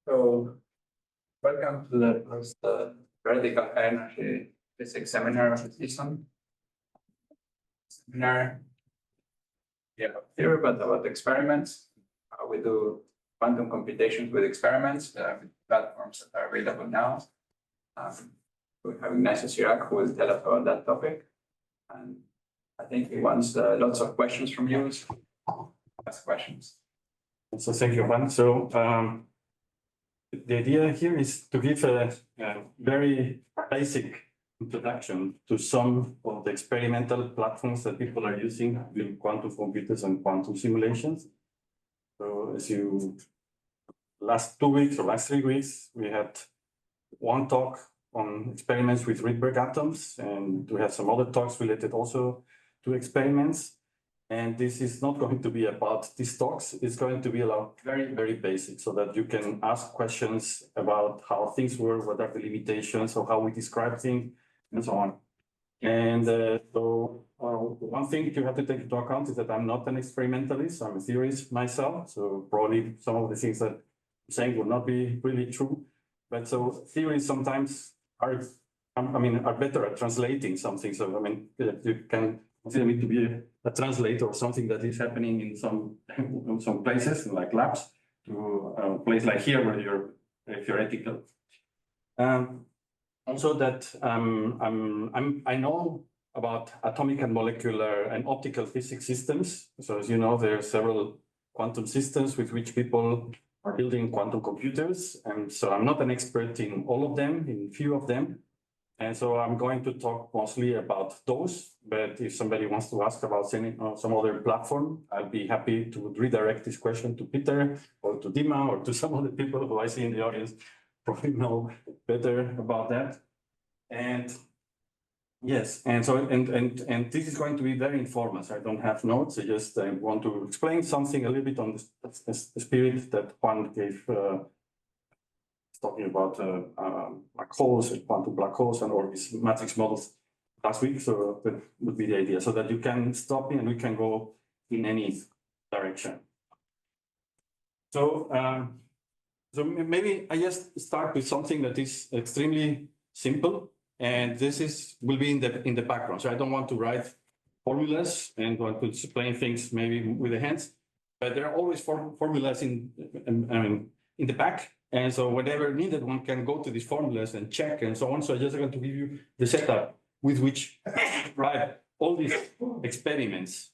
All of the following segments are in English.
So, welcome to the first Radical Energy Physics Seminar of the season. Seminar, yeah, theory, but about experiments. We do quantum computations with experiments, with platforms that are available now. We have Ignacio Cirac, who will tell us about that topic. And I think he wants lots of questions from you. So ask questions. So thank you, Juan. So the idea here is to give a very basic introduction to some of the experimental platforms that people are using in quantum computers and quantum simulations. So as you, last 2 weeks or last 3 weeks, we had one talk on experiments with Rydberg atoms, and we have some other talks related also to experiments. And this is not going to be about these talks. It's going to be very, very basic so that you can ask questions about how things work, what are the limitations, or how we describe things, and so on. And so one thing you have to take into account is that I'm not an experimentalist. I'm a theorist myself. So probably some of the things that I'm saying will not be really true. But so theories sometimes are better at translating something. So I mean, you can consider me to be a translator of something that is happening in some places, like labs, to a place like here where you're theoretical. Also that I know about atomic and molecular and optical physics systems. So as you know, there are several quantum systems with which people are building quantum computers. And so I'm not an expert in all of them, in few of them. And so I'm going to talk mostly about those, but if somebody wants to ask about some other platform, I'll be happy to redirect this question to Peter or to Dima or to some of the people who I see in the audience probably know better about that. And yes, and so and this is going to be very informal. So I don't have notes. I just want to explain something a little bit on the spirit that Juan gave. Talking about black holes and quantum black holes and all these matrix models last week. So that would be the idea, so that you can stop me and we can go in any direction. So, so maybe I just start with something that is extremely simple, and this will be in the background. So I don't want to write formulas and want to explain things maybe with the hands, but there are always formulas in the back. And so whenever needed, one can go to these formulas and check and so on. So I just want to give you the setup with which I write all these experiments.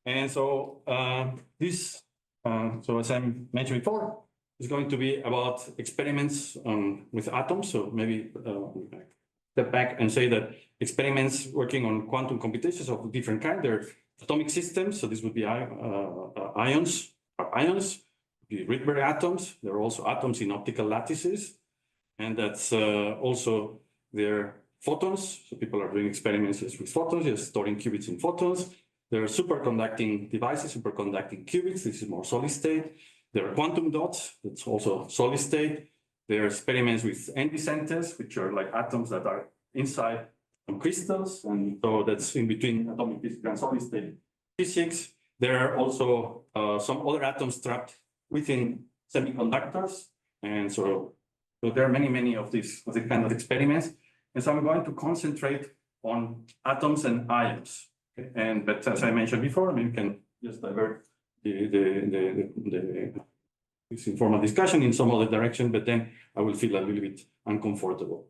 And so so as I mentioned before, is going to be about experiments with atoms. So maybe step back and say that experiments working on quantum computations of different kinds. They're atomic systems. So this would be ions. The Rydberg atoms, there are also atoms in optical lattices, and that's also their photons. So people are doing experiments with photons, just storing qubits in photons. There are superconducting devices, superconducting qubits. This is more solid state. There are quantum dots, that's also solid state. There are experiments with n-decenters, which are like atoms that are inside some crystals, and so that's in between atomic physics and solid state physics. There are also some other atoms trapped within semiconductors, and so there are many of these kind of experiments. And so I'm going to concentrate on atoms and ions. Okay? But as I mentioned before, I mean, you can just divert this informal discussion in some other direction, but then I will feel a little bit uncomfortable.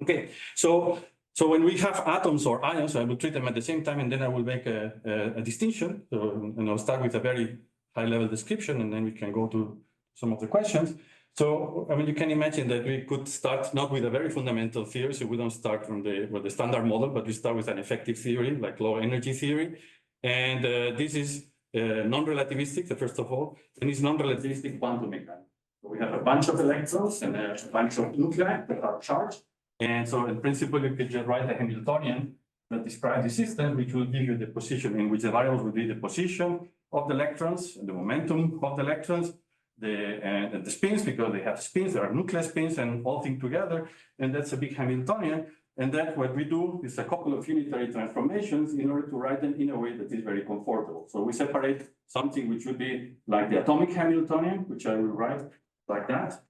Okay, so when we have atoms or ions, I will treat them at the same time, and then I will make a distinction. So, and I'll start with a very high-level description, and then we can go to some of the questions. So, I mean, you can imagine that we could start not with a very fundamental theory, so we don't start from the standard model, but we start with an effective theory, like low energy theory. And this is non-relativistic, first of all, and it's non-relativistic quantum mechanics. So we have a bunch of electrons and a bunch of nuclei that are charged. And so in principle, you could just write a Hamiltonian that describes the system, which will give you the position, in which the variables will be the position of the electrons, the momentum of the electrons, the spins, because they have spins, there are nuclear spins and all things together, and that's a big Hamiltonian. And that what we do is a couple of unitary transformations in order to write them in a way that is very comfortable. So we separate something which would be like the atomic Hamiltonian, which I will write like that.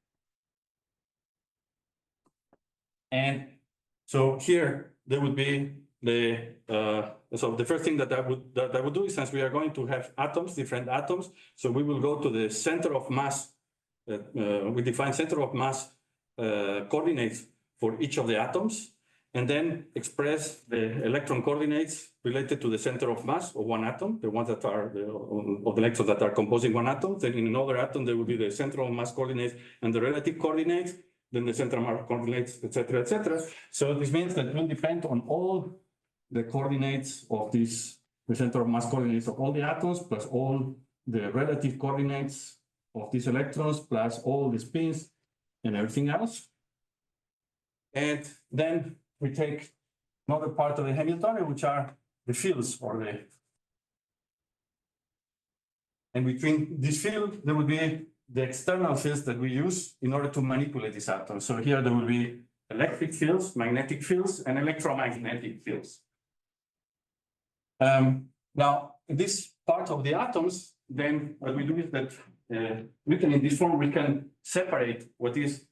And so here there would be so the first thing that I would do is, since we are going to have atoms, different atoms, so we will go to the center of mass. We define center of mass coordinates for each of the atoms, and then express the electron coordinates related to the center of mass of one atom, the ones that are of the electrons that are composing one atom. Then in another atom, there will be the center of mass coordinates and the relative coordinates, then the center of mass coordinates, etc., etc. So this means that it will depend on all the coordinates of this, the center of mass coordinates of all the atoms, plus all the relative coordinates of these electrons, plus all the spins and everything else. And then we take another part of the Hamiltonian, which are the fields, and between this field, there will be the external fields that we use in order to manipulate these atoms. So here there will be electric fields, magnetic fields, and electromagnetic fields. Now, in this part of the atoms, then what we do is that we can, in this form, we can separate what is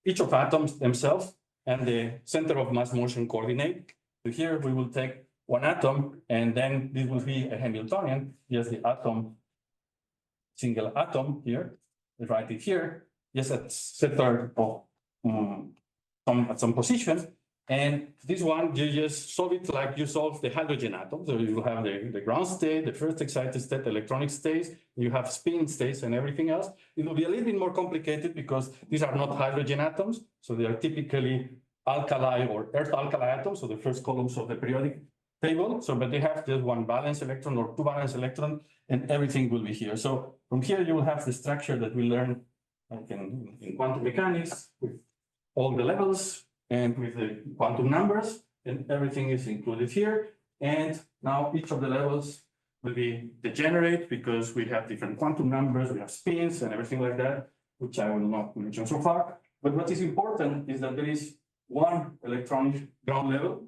each of atoms themselves and the center of mass motion coordinate. So here we will take one atom, and then this will be a Hamiltonian, just the atom, single atom here, write it here, just at center of at some position. And this one, you just solve it like you solve the hydrogen atom. So you have the ground state, the first excited state, electronic states, you have spin states and everything else. It will be a little bit more complicated because these are not hydrogen atoms. So they are typically alkali or earth alkali atoms, so the first columns of the periodic table. So, but they have just one valence electron or two valence electron, and everything will be here. So from here, you will have the structure that we learn like in quantum mechanics with all the levels and with the quantum numbers, and everything is included here. And now each of the levels will be degenerate because we have different quantum numbers, we have spins and everything like that, which I will not mention so far. But what is important is that there is one electronic ground level,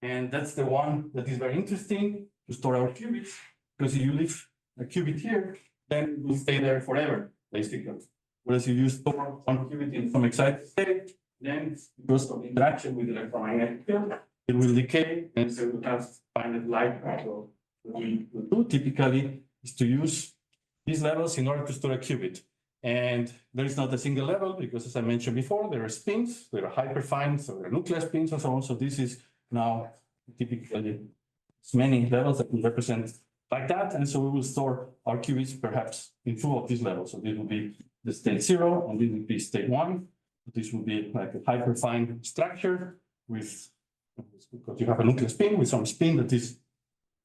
and that's the one that is very interesting to store our qubits, because if you leave a qubit here, then it will stay there forever, basically. Whereas if you store one qubit in some excited state, then because of interaction with the electromagnetic field, it will decay, and so we have finite life. So what we do typically is to use these levels in order to store a qubit. And there is not a single level because, as I mentioned before, there are spins, there are hyperfine, so there are nuclear spins and so on. So this is now typically many levels that will represent like that. And so we will store our qubits perhaps in two of these levels. So this will be the state 0, and this will be state 1. This will be like a hyperfine structure with, because you have a nuclear spin with some spin that is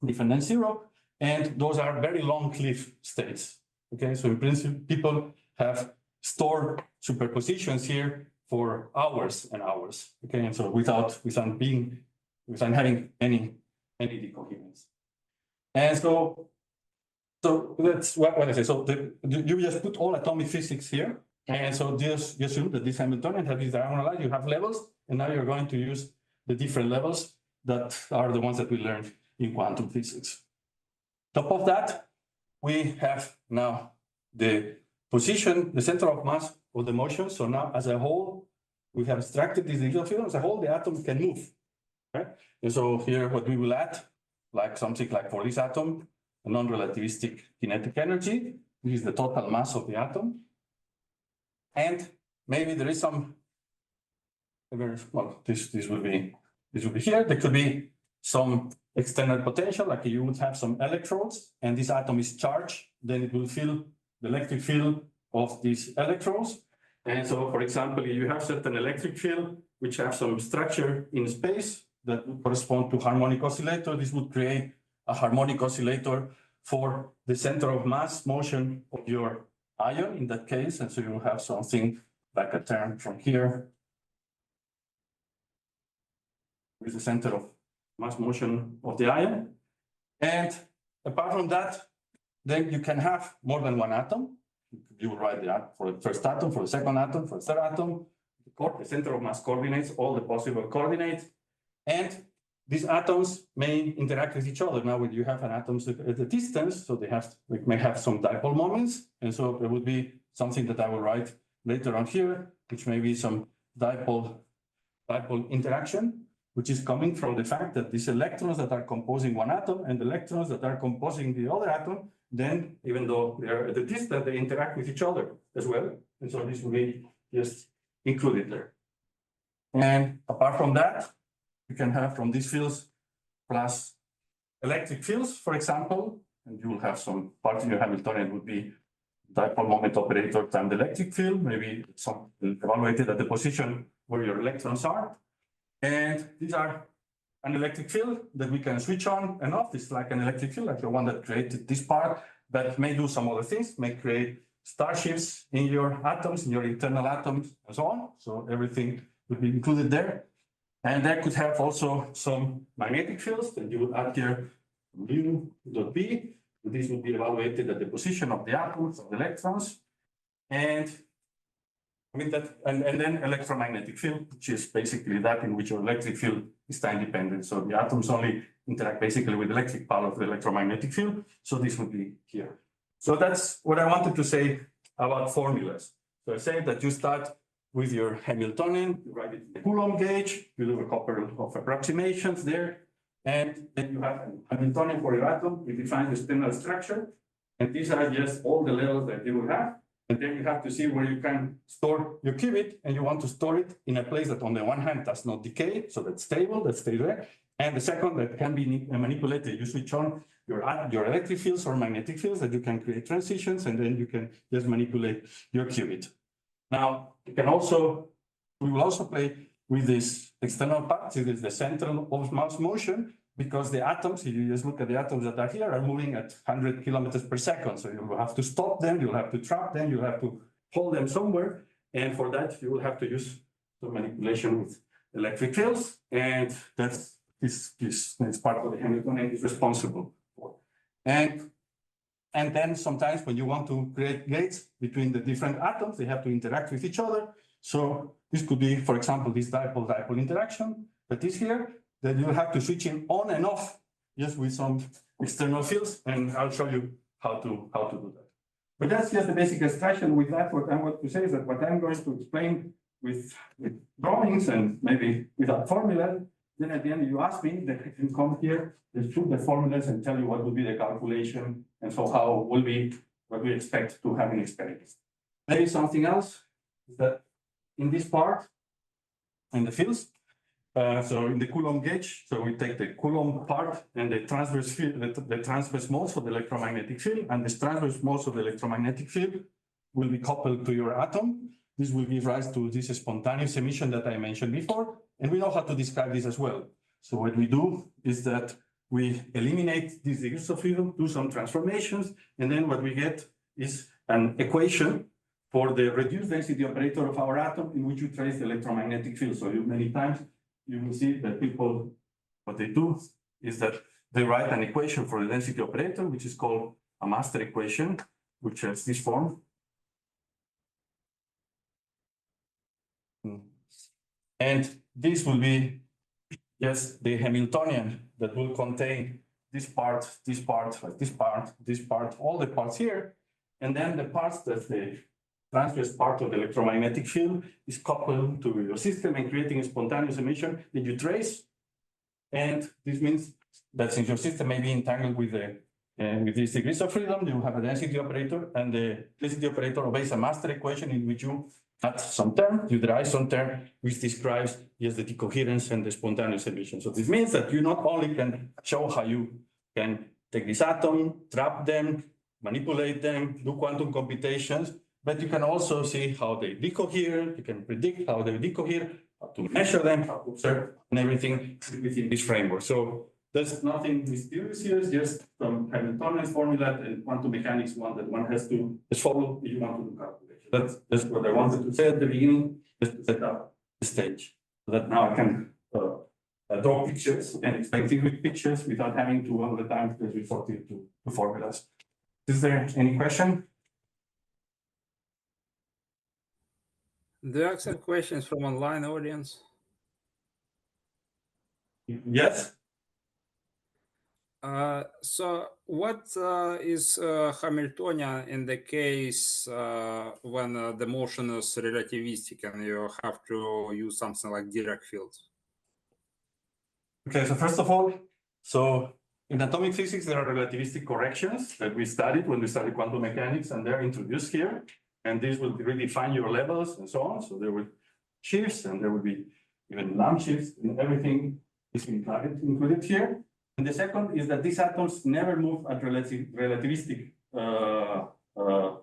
different than 0. And those are very long-lived states. Okay, so in principle, people have stored superpositions here for hours and hours. Okay, and so without having any decoherence. And so that's what I say. So you just put all atomic physics here. And so just assume that this Hamiltonian has this diagonal line, you have levels, and now you're going to use the different levels that are the ones that we learned in quantum physics. Top of that, we have now the position, the center of mass of the motion. So now as a whole, we have extracted this digital field. As a whole, the atom can move, right? And so here what we will add, like something like for this atom, a non-relativistic kinetic energy. This is the total mass of the atom. And maybe there is some, well, this will be here. There could be some external potential, like you would have some electrodes, and this atom is charged, then it will feel the electric field of these electrodes. And so, for example, if you have certain electric field, which have some structure in space that would correspond to harmonic oscillator, this would create a harmonic oscillator for the center of mass motion of your ion in that case. And so you will have something like a term from here with the center of mass motion of the ion. And apart from that, then you can have more than one atom. You will write that for the first atom, for the second atom, for the third atom, the center of mass coordinates, all the possible coordinates. And these atoms may interact with each other. Now, when you have an atom at a distance, so they may have some dipole moments. And so there would be something that I will write later on here, which may be some dipole interaction, which is coming from the fact that these electrons that are composing one atom and electrons that are composing the other atom, then even though they are at a distance, they interact with each other as well. And so this will be just included there. And apart from that, you can have from these fields plus electric fields, for example, and you will have some part in your Hamiltonian would be dipole moment operator times the electric field, maybe some evaluated at the position where your electrons are. And these are an electric field that we can switch on and off. This is like an electric field, like the one that created this part, but may do some other things, may create starships in your atoms, in your internal atoms, and so on. So everything would be included there. And that could have also some magnetic fields that you would add here, mu dot B. This would be evaluated at the position of the atoms, of the electrons. And with that, and then electromagnetic field, which is basically that in which your electric field is time dependent. So the atoms only interact basically with the electric part of the electromagnetic field. So this would be here. So that's what I wanted to say about formulas. So I say that you start with your Hamiltonian, you write it in the Coulomb gauge, you do a couple of approximations there, and then you have a Hamiltonian for your atom, you define the external structure, and these are just all the levels that you will have. And then you have to see where you can store your qubit, and you want to store it in a place that on the one hand does not decay, so that's stable, that stays there. And the second, that can be manipulated. You switch on your electric fields or magnetic fields that you can create transitions, and then you can just manipulate your qubit. Now, we will also play with this external part. It is the central of mass motion, because the atoms, if you just look at the atoms that are here, are moving at 100 kilometers per second. So you will have to stop them, you'll have to trap them, you'll have to hold them somewhere. And for that, you will have to use some manipulation with electric fields. And that's part of the Hamiltonian is responsible for. And then sometimes when you want to create gates between the different atoms, they have to interact with each other. So this could be, for example, this dipole interaction that is here, that you have to switch in on and off just with some external fields, and I'll show you how to do that. But that's just the basic abstraction. With that, what I want to say is that what I'm going to explain with drawings and maybe without formula, then at the end you ask me, that I can come here, just shoot the formulas and tell you what will be the calculation, and so how will be what we expect to have in experiments. Maybe something else is that in this part, in the fields, so in the Coulomb gauge, so we take the Coulomb part and the transverse field, the transverse modes of the electromagnetic field, and the transverse modes of the electromagnetic field will be coupled to your atom. This will give rise to this spontaneous emission that I mentioned before, and we know how to describe this as well. So what we do is that we eliminate these degrees of freedom, do some transformations, and then what we get is an equation for the reduced density operator of our atom in which you trace the electromagnetic field. So many times you will see that people, what they do is that they write an equation for the density operator, which is called a master equation, which has this form. And this will be just the Hamiltonian that will contain this part, this part, like this part, this part, all the parts here. And then the parts that the transverse part of the electromagnetic field is coupled to your system and creating a spontaneous emission that you trace. And this means that since your system may be entangled with these degrees of freedom, you have a density operator, and the density operator obeys a master equation in which you add some term, you derive some term, which describes just the decoherence and the spontaneous emission. So this means that you not only can show how you can take this atom, trap them, manipulate them, do quantum computations, but you can also see how they decohere, you can predict how they decohere, how to measure them, how to observe, and everything within this framework. So there's nothing mysterious here, it's just from Hamiltonian formula and quantum mechanics one that one has to follow if you want to do calculation. That's what I wanted to say at the beginning, just to set up the stage, so that now I can draw pictures and explain things with pictures without having to all the time just resort to formulas. Is there any question? Do you have some questions from online audience? Yes. So what is Hamiltonian in the case when the motion is relativistic and you have to use something like Dirac fields? Okay, so first of all, so in atomic physics, there are relativistic corrections that we studied when we studied quantum mechanics, and they're introduced here. And these will redefine your levels and so on. So there will shifts, and there will be even lamp shifts, and everything is included here. And the second is that these atoms never move at relativistic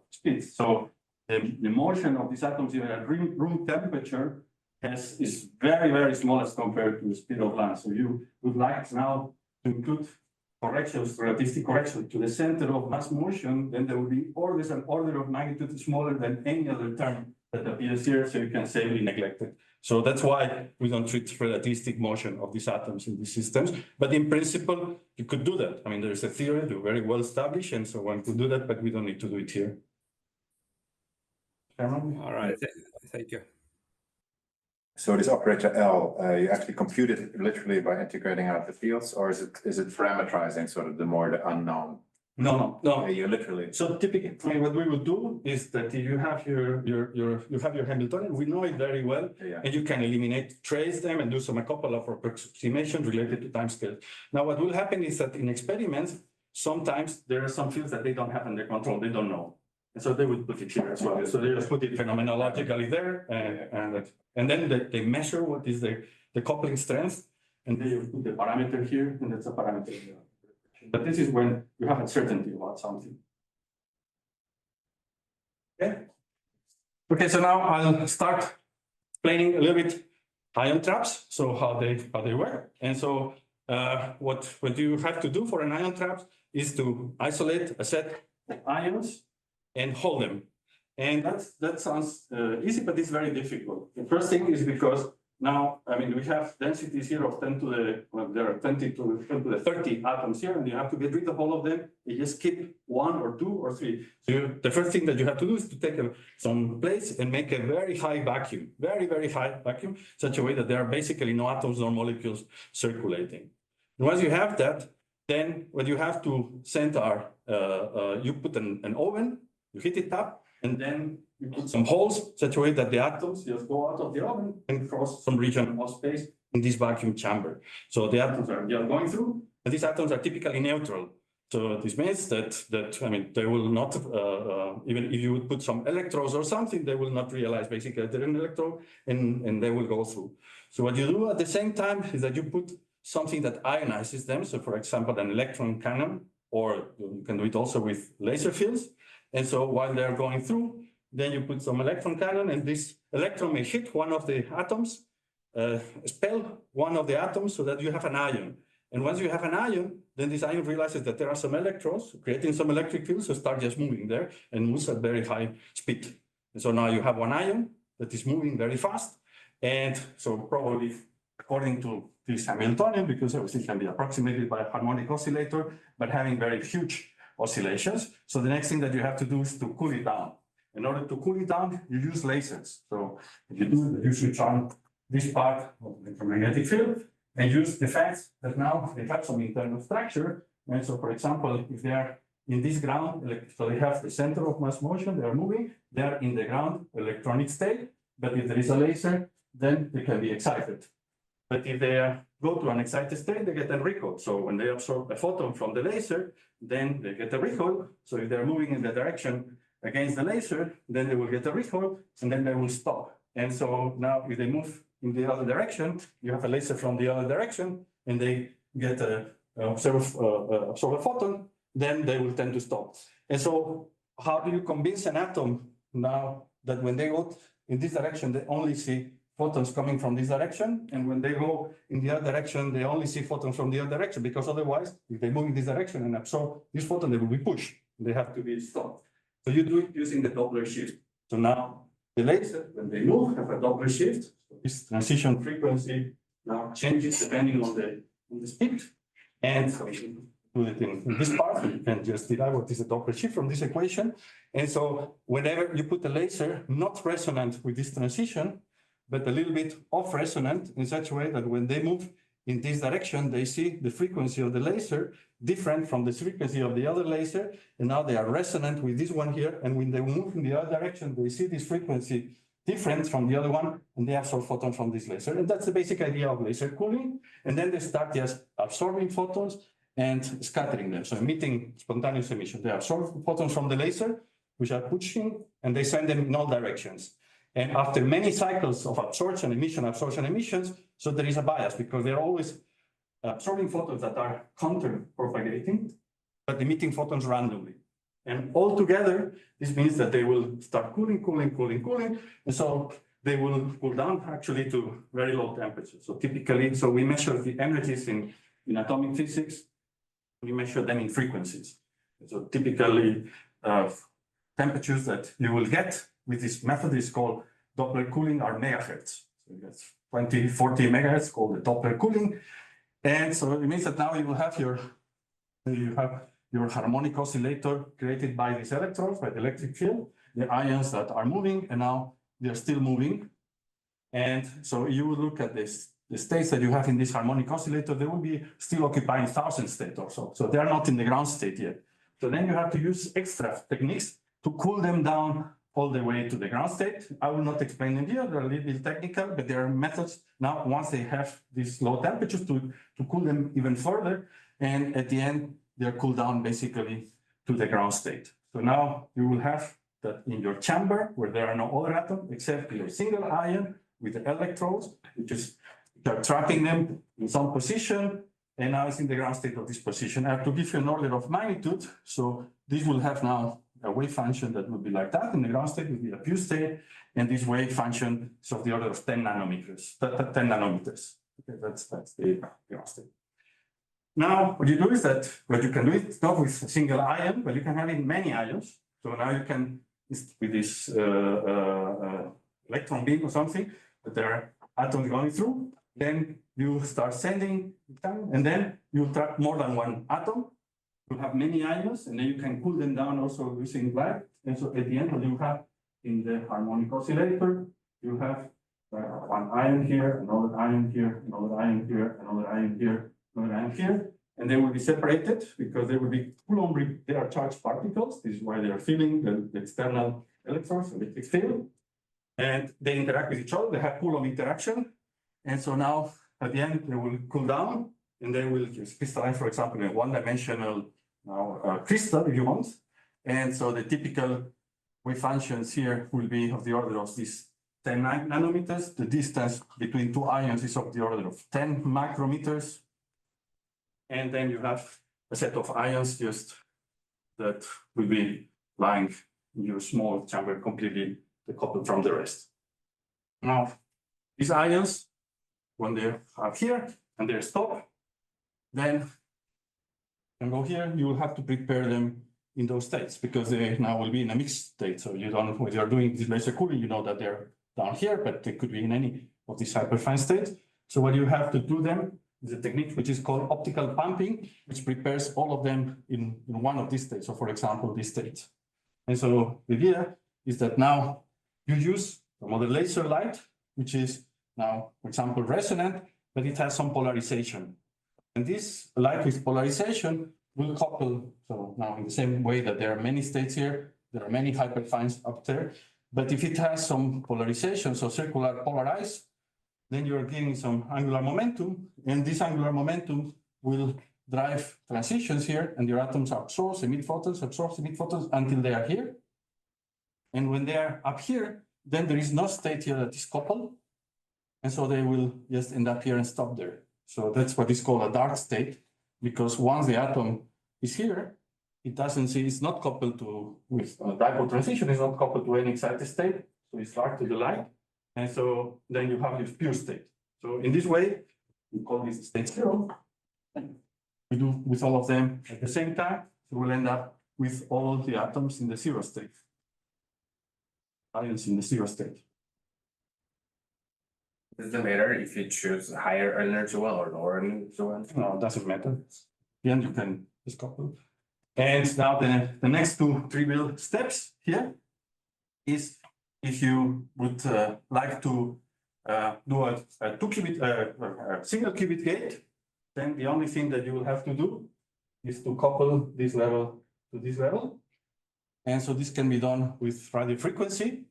speeds. So the motion of these atoms even at room temperature is very, very small as compared to the speed of light. So you would like now to include corrections, relativistic corrections to the center of mass motion, then there will be always an order of magnitude smaller than any other term that appears here, so you can safely neglect it. So that's why we don't treat relativistic motion of these atoms in these systems. But in principle, you could do that. I mean, there's a theory very well established, and so one could do that, but we don't need to do it here. All right, thank you. So this operator L, you actually compute it literally by integrating out the fields, or is it parameterizing sort of the unknown? No. Yeah, you literally. So typically, I mean, what we would do is that you have your Hamiltonian, we know it very well, Yeah. and you can eliminate, trace them, and do a couple of approximations related to time scale. Now, what will happen is that in experiments, sometimes there are some fields that they don't have under control, they don't know. And so they would put it here as well. So they just put it phenomenologically there, and then they measure what is the coupling strength, and they put the parameter here, and that's a parameter here. But this is when you have uncertainty about something. Okay, so now I'll start explaining a little bit ion traps, so how they work. And so what you have to do for an ion trap is to isolate a set of ions and hold them. And that sounds easy, but it's very difficult. The first thing is because now, I mean, we have densities here of 10 to the, well, there are 10 to the 30 atoms here, and you have to get rid of all of them. You just keep 1 or 2 or 3. So the first thing that you have to do is to take some plates and make a very high vacuum, very, very high vacuum, such a way that there are basically no atoms or molecules circulating. And once you have that, then what you have to send are, you put an oven, you heat it up, and then you put some holes such a way that the atoms just go out of the oven and cross some region of space in this vacuum chamber. So the atoms are going through, and these atoms are typically neutral. So this means that I mean, they will not, even if you would put some electrodes or something, they will not realize basically that they're an electrode, and they will go through. So what you do at the same time is that you put something that ionizes them. So for example, an electron cannon, or you can do it also with laser fields. And so while they're going through, then you put some electron cannon, and this electron may hit one of the atoms, expel one of the atoms so that you have an ion. And once you have an ion, then this ion realizes that there are some electrons creating some electric fields, so start just moving there and moves at very high speed. And so now you have one ion that is moving very fast. And so probably according to this Hamiltonian, because everything can be approximated by a harmonic oscillator, but having very huge oscillations. So the next thing that you have to do is to cool it down. In order to cool it down, you use lasers. So if you do, you switch on this part of the electromagnetic field and use the fact that now they have some internal structure. And so, for example, if they are in this ground, so they have the center of mass motion, they are moving, they are in the ground electronic state. But if there is a laser, then they can be excited. But if they go to an excited state, they get a recoil. So when they absorb a photon from the laser, then they get a recoil. So if they're moving in the direction against the laser, then they will get a recoil, and then they will stop. And so now if they move in the other direction, you have a laser from the other direction, and they get absorb a photon, then they will tend to stop. And so how do you convince an atom now that when they go in this direction, they only see photons coming from this direction, and when they go in the other direction, they only see photons from the other direction, because otherwise, if they move in this direction and absorb this photon, they will be pushed. They have to be stopped. So you do it using the Doppler shift. So now the laser, when they move, have a Doppler shift. So this transition frequency now changes depending on the speed. And so we do it in this part, you can just derive what is a Doppler shift from this equation. And so whenever you put a laser not resonant with this transition, but a little bit off resonant in such a way that when they move in this direction, they see the frequency of the laser different from the frequency of the other laser, and now they are resonant with this one here, and when they move in the other direction, they see this frequency different from the other one, and they absorb photons from this laser. And that's the basic idea of laser cooling. And then they start just absorbing photons and scattering them, so emitting spontaneous emission. They absorb photons from the laser, which are pushing, and they send them in all directions. And after many cycles of absorption, emissions, so there is a bias because they're always absorbing photons that are counter-propagating, but emitting photons randomly. And altogether, this means that they will start cooling, and so they will cool down actually to very low temperatures. So typically, so we measure the energies in atomic physics, we measure them in frequencies. So typically, temperatures that you will get with this method is called Doppler cooling are megahertz. So that's 20, 40 megahertz called the Doppler cooling. And so it means that now you will have your harmonic oscillator created by these electrons, by the electric field, the ions that are moving, and now they're still moving. And so you will look at this, the states that you have in this harmonic oscillator, they will be still occupying 1,000 states or so. So they're not in the ground state yet. So then you have to use extra techniques to cool them down all the way to the ground state. I will not explain them here, they're a little bit technical, but there are methods now once they have these low temperatures to cool them even further. And at the end, they're cooled down basically to the ground state. So now you will have that in your chamber where there are no other atoms except your single ion with the electrodes, which are trapping them in some position. And now it's in the ground state of this position. I have to give you an order of magnitude. So this will have now a wave function that would be like that. In the ground state would be a pure state. And this wave function is of the order of 10 nanometers. 10 nanometers. Okay, that's the ground state. Now, what you do is that what you can do is not with a single ion, but you can have in many ions. So now you can, with this electron beam or something, that there are atoms going through, then you start sending, and then you trap more than one atom. You have many ions, and then you can cool them down also using light. And so at the end, what you have in the harmonic oscillator, you have one ion here, another ion here, another ion here, another ion here, another ion here, and they will be separated because they will be Coulomb, they are charged particles. This is why they are filling the external electrons, electric field, and they interact with each other. They have Coulomb interaction, and so now at the end they will cool down, and they will just crystallize, for example, in a one-dimensional crystal, if you want. And so the typical wave functions here will be of the order of these 10 nanometers. The distance between two ions is of the order of 10 micrometers. And then you have a set of ions just that will be lying in your small chamber completely decoupled from the rest. Now, these ions, when they are here and they're stopped, then and go here, you will have to prepare them in those states because they now will be in a mixed state. So you don't, when you're doing this laser cooling, you know that they're down here, but they could be in any of these hyperfine states. So what you have to do them is a technique which is called optical pumping, which prepares all of them in one of these states. So for example, this state. And so the idea is that now you use some other laser light, which is now, for example, resonant, but it has some polarization. And this light with polarization will couple, so now in the same way that there are many states here, there are many hyperfines up there, but if it has some polarization, so circular polarized, then you're giving some angular momentum, and this angular momentum will drive transitions here, and your atoms absorb, emit photons, until they are here. And when they are up here, then there is no state here that is coupled, and so they will just end up here and stop there. So that's what is called a dark state, because once the atom is here, it doesn't see, it's not coupled to, with a dipole transition, it's not coupled to any excited state, so it's dark to the light, and so then you have this pure state. So in this way, we call this state zero. We do with all of them at the same time, so we'll end up with all the atoms in the zero state. Ions in the zero state. Does it matter if you choose higher energy one or lower energy one? No, it doesn't matter. Then you can just couple. And now the next two trivial steps here is if you would like to do a single qubit gate, then the only thing that you will have to do is to couple this level to this level. And so this can be done with radio frequency,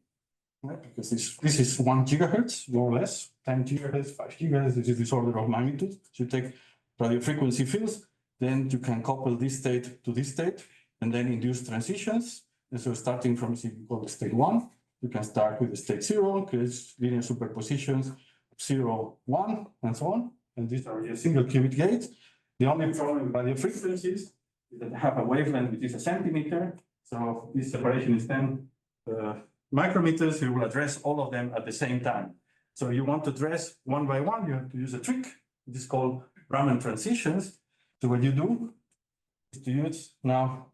right? Because this is 1 gigahertz, more or less, 10 gigahertz, 5 gigahertz, this is this order of magnitude. So you take radio frequency fields, then you can couple this state to this state, and then induce transitions. And so starting from state 1, you can start with the state 0, create linear superpositions, 0, 1, and so on. And these are your single qubit gates. The only problem with radio frequencies is that they have a wavelength which is a centimeter. So this separation is 10 micrometers. You will address all of them at the same time. So you want to address one by one, you have to use a trick. This is called Raman transitions. So what you do is to use now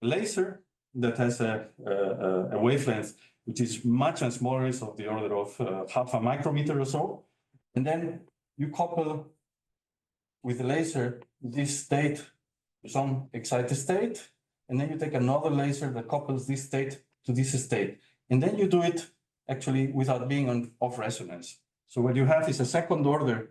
a laser that has a wavelength which is much smaller, so of the order of half a micrometer or so. And then you couple with the laser this state to some excited state. And then you take another laser that couples this state to this state. And then you do it actually without being off resonance. So what you have is a second order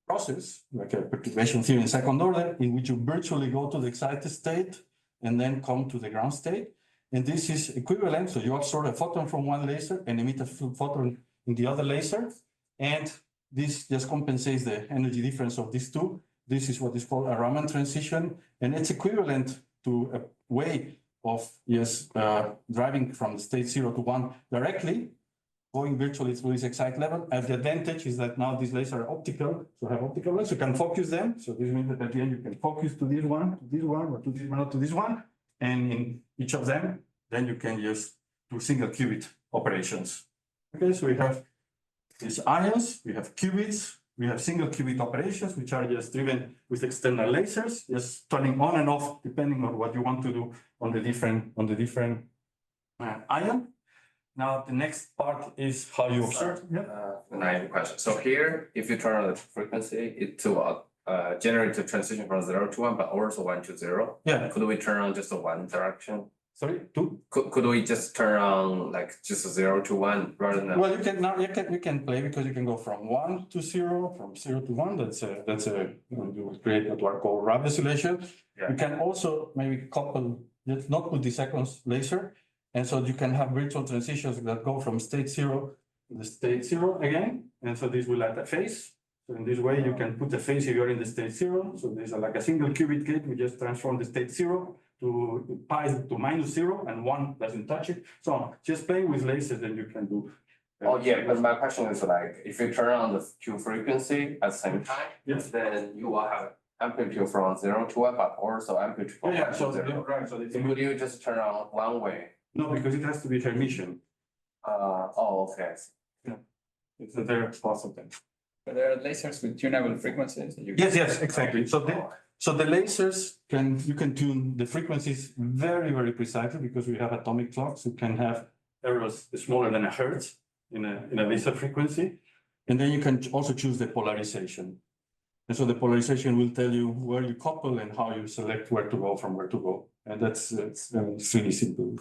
process, like a perturbation theory in second order, in which you virtually go to the excited state and then come to the ground state. And this is equivalent. So you absorb a photon from one laser and emit a photon in the other laser. And this just compensates the energy difference of these two. This is what is called a Raman transition. And it's equivalent to a way of driving from state 0 to 1 directly, going virtually through this exact level. And the advantage is that now these lasers are optical, so have optical lens, you can focus them. So this means that at the end you can focus to this one, or to this one, or to this one. And in each of them, then you can just do single qubit operations. Okay, so we have these ions, we have qubits, we have single qubit operations, which are just driven with external lasers, just turning on and off depending on what you want to do on the different ion. Now the next part is how you observe. And I have a question. So here, if you turn on the frequency, it to generate a transition from 0 to 1, but also 1 to 0. Yeah. Could we turn on just the one direction? Sorry, two. Could we just turn on like just a 0 to 1 rather than? Well, you can play because you can go from 1 to 0, from 0 to 1. You will create what are called RAV oscillation. Yeah. You can also maybe couple, not with the second laser, and so you can have virtual transitions that go from state 0 to the state 0 again, and so this will add a phase. So in this way, you can put a phase if you're in the state 0. So there's like a single qubit gate. We just transform the state 0 to pi to -0, and 1 doesn't touch it. So just playing with lasers, then you can do. Oh, yeah, but my question is like, if you turn on the Q frequency at the same time, Yes. then you will have amplitude from 0 to 1, but also amplitude from 1 to 0. right. So So would you just turn on one way? no, because it has to be Hermitian. Oh, okay. It's a very possible thing. But there are lasers with tunable frequencies that you. Yes, exactly. So the lasers you can tune the frequencies very, very precisely because we have atomic clocks. You can have errors smaller than a hertz in a laser frequency. And then you can also choose the polarization. And so the polarization will tell you where you couple and how you select where to go from where to go. And it's really simple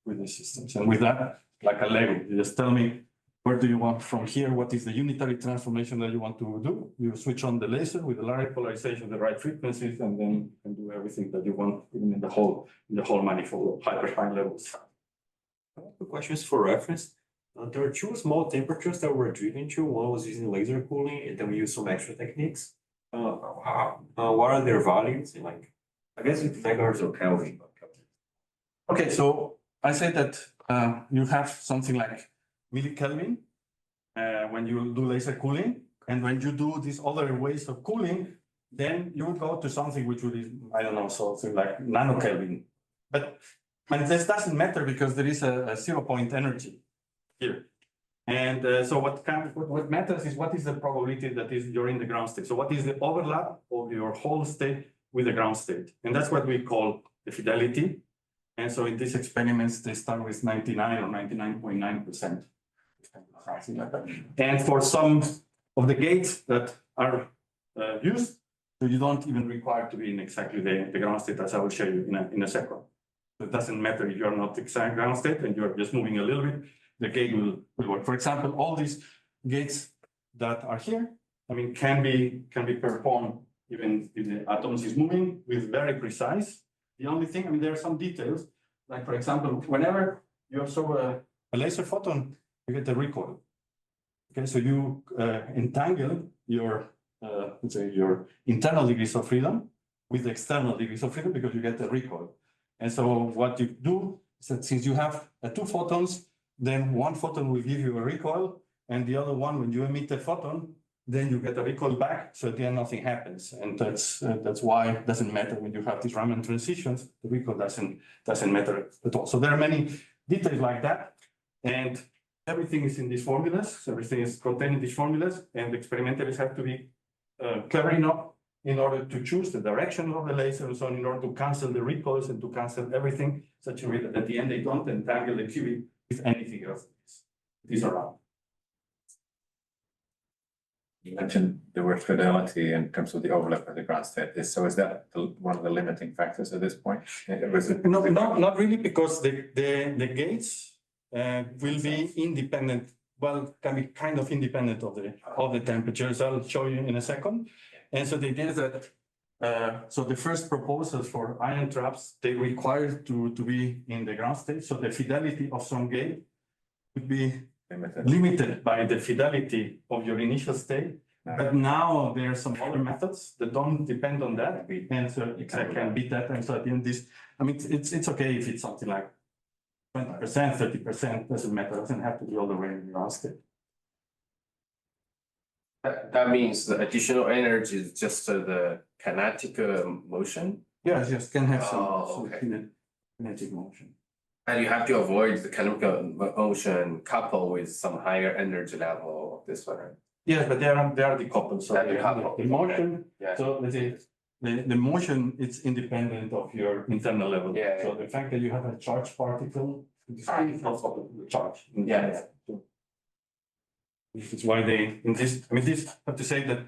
with these systems. And with that, like a Lego, you just tell me, where do you want from here? What is the unitary transformation that you want to do? You switch on the laser with the right polarization, the right frequencies, and then you can do everything that you want in the whole manifold of hyperfine levels. The question is for reference. There are two small temperatures that we're drilling to. One was using laser cooling, and then we use some extra techniques. What are their values? Like, I guess it's megahertz or Kelvin. Okay, so I say that you have something like millikelvin when you do laser cooling, and when you do these other ways of cooling, then you would go to something which would be, I don't know, something like nanokelvin. But this doesn't matter because there is a 0-point energy here. And so what matters is what is the probability that you're in the ground state. So what is the overlap of your whole state with the ground state? And that's what we call the fidelity. And so in these experiments, they start with 99 or 99.9%. And for some of the gates that are used, so you don't even require to be in exactly the ground state, as I will show you in a second. So it doesn't matter if you're not exact ground state and you're just moving a little bit, the gate will work. For example, all these gates that are here, I mean, can be performed even if the atoms is moving with very precise. The only thing, I mean, there are some details, like for example, whenever you observe a laser photon, you get a recoil. Okay, so you entangle your, let's say, your internal degrees of freedom with external degrees of freedom because you get a recoil. And so what you do is that since you have two photons, then one photon will give you a recoil, and the other one, when you emit a photon, then you get a recoil back. So at the end, nothing happens, and that's why it doesn't matter when you have these Raman transitions. The recoil doesn't matter at all. So there are many details like that, and everything is in these formulas. So everything is contained in these formulas, and the experimentalists have to be clever enough in order to choose the direction of the laser and so on, in order to cancel the recoils and to cancel everything, such a way that at the end they don't entangle the qubit with anything else. These are around. You mentioned the word fidelity in terms of the overlap with the ground state. Is that one of the limiting factors at this point? No, not really, because the gates will be independent. Well, can be kind of independent of the temperatures. I'll show you in a second. And so the idea is that so the first proposals for ion traps, they require to be in the ground state. So the fidelity of some gate would be limited by the fidelity of your initial state. But now there are some other methods that don't depend on that. And so it can beat that. And so at the end, I mean, it's okay if it's something like 20%, 30%, doesn't matter. It doesn't have to be all the way in the ground state. That means the additional energy is just the kinetic motion, Yeah, just can have some okay. kinetic motion. and you have to avoid the chemical motion coupled with some higher energy level of this one, right? Yes, but they are decoupled. So They're decoupled, the motion, Yeah. so let's say the motion is independent of your internal level. Yeah, So the fact that you have a charged particle is not coupled to the charge. Yeah. So this is why they, in this, I mean, this, I have to say that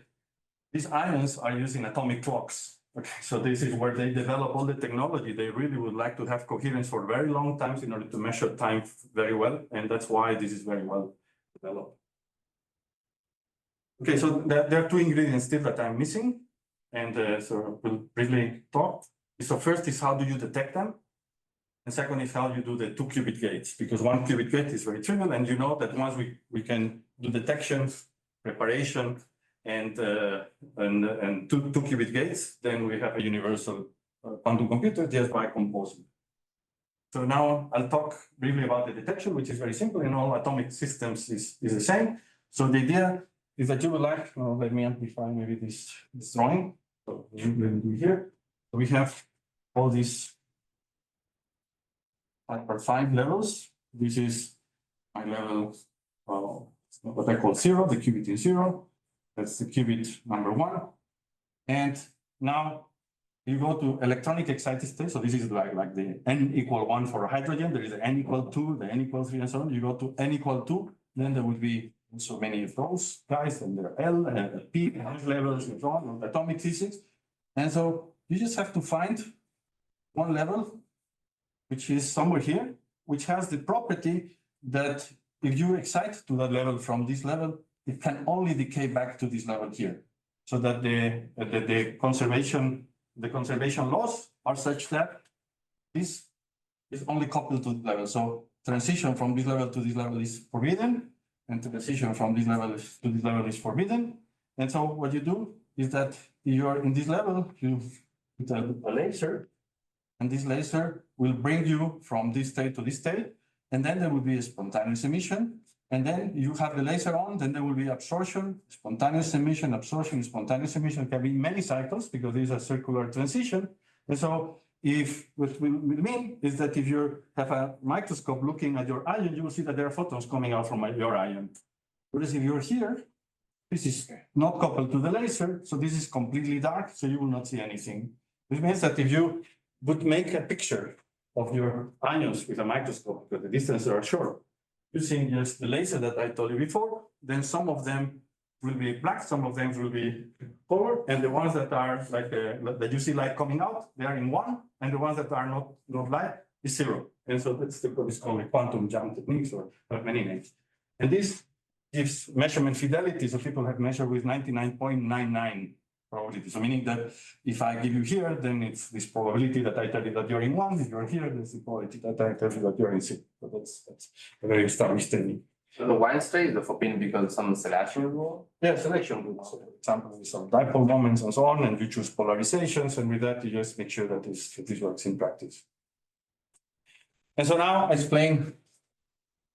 these ions are using atomic clocks. Okay, so this is where they develop all the technology. They really would like to have coherence for very long times in order to measure time very well. And that's why this is very well developed. Okay, so there are two ingredients still that I'm missing. And so we'll briefly talk. So first is how do you detect them? And second is how you do the 2 qubit gates, because 1 qubit gate is very trivial. And you know that once we can do detection, preparation, and 2 qubit gates, then we have a universal quantum computer just by composing. So now I'll talk briefly about the detection, which is very simple. In all atomic systems is the same. So the idea is that you would like, let me amplify maybe this drawing. So let me do here. So we have all these 5 levels. This is my level, what I call 0, the qubit is 0. That's the qubit number 1. And now you go to electronic excited state. So this is like the n equal 1 for hydrogen. There is an n equal 2, the n equal 3, and so on. You go to n equal 2, then there will be so many of those guys, and there are L and P levels and so on, atomic physics. And so you just have to find one level, which is somewhere here, which has the property that if you excite to that level from this level, it can only decay back to this level here. So that the conservation laws are such that this is only coupled to the level. So transition from this level to this level is forbidden, and transition from this level to this level is forbidden. And so what you do is that you're in this level, you put a laser, and this laser will bring you from this state to this state, and then there will be a spontaneous emission, and then you have the laser on, then there will be absorption, spontaneous emission, absorption, spontaneous emission. Can be many cycles because this is a circular transition. And so if what will mean is that if you have a microscope looking at your ion, you will see that there are photons coming out from your ion. Whereas if you're here, this is not coupled to the laser, so this is completely dark, so you will not see anything. This means that if you would make a picture of your ions with a microscope, because the distances are short, using just the laser that I told you before, then some of them will be black, some of them will be color, and the ones that are like that you see light coming out, they are in 1, and the ones that are not light is 0. And so that's what is called a quantum jump techniques, or many names. And this gives measurement fidelity. So people have measured with 99.99 probability. So meaning that if I give you here, then it's this probability that I tell you that you're in 1. If you're here, there's the probability that I tell you that you're in 6. So that's a very established technique. So the one state is forbidden because of some selection rule? Yeah, selection rules. So, for example, with some dipole moments and so on, and you choose polarizations, and with that, you just make sure that this works in practice. And so now I explain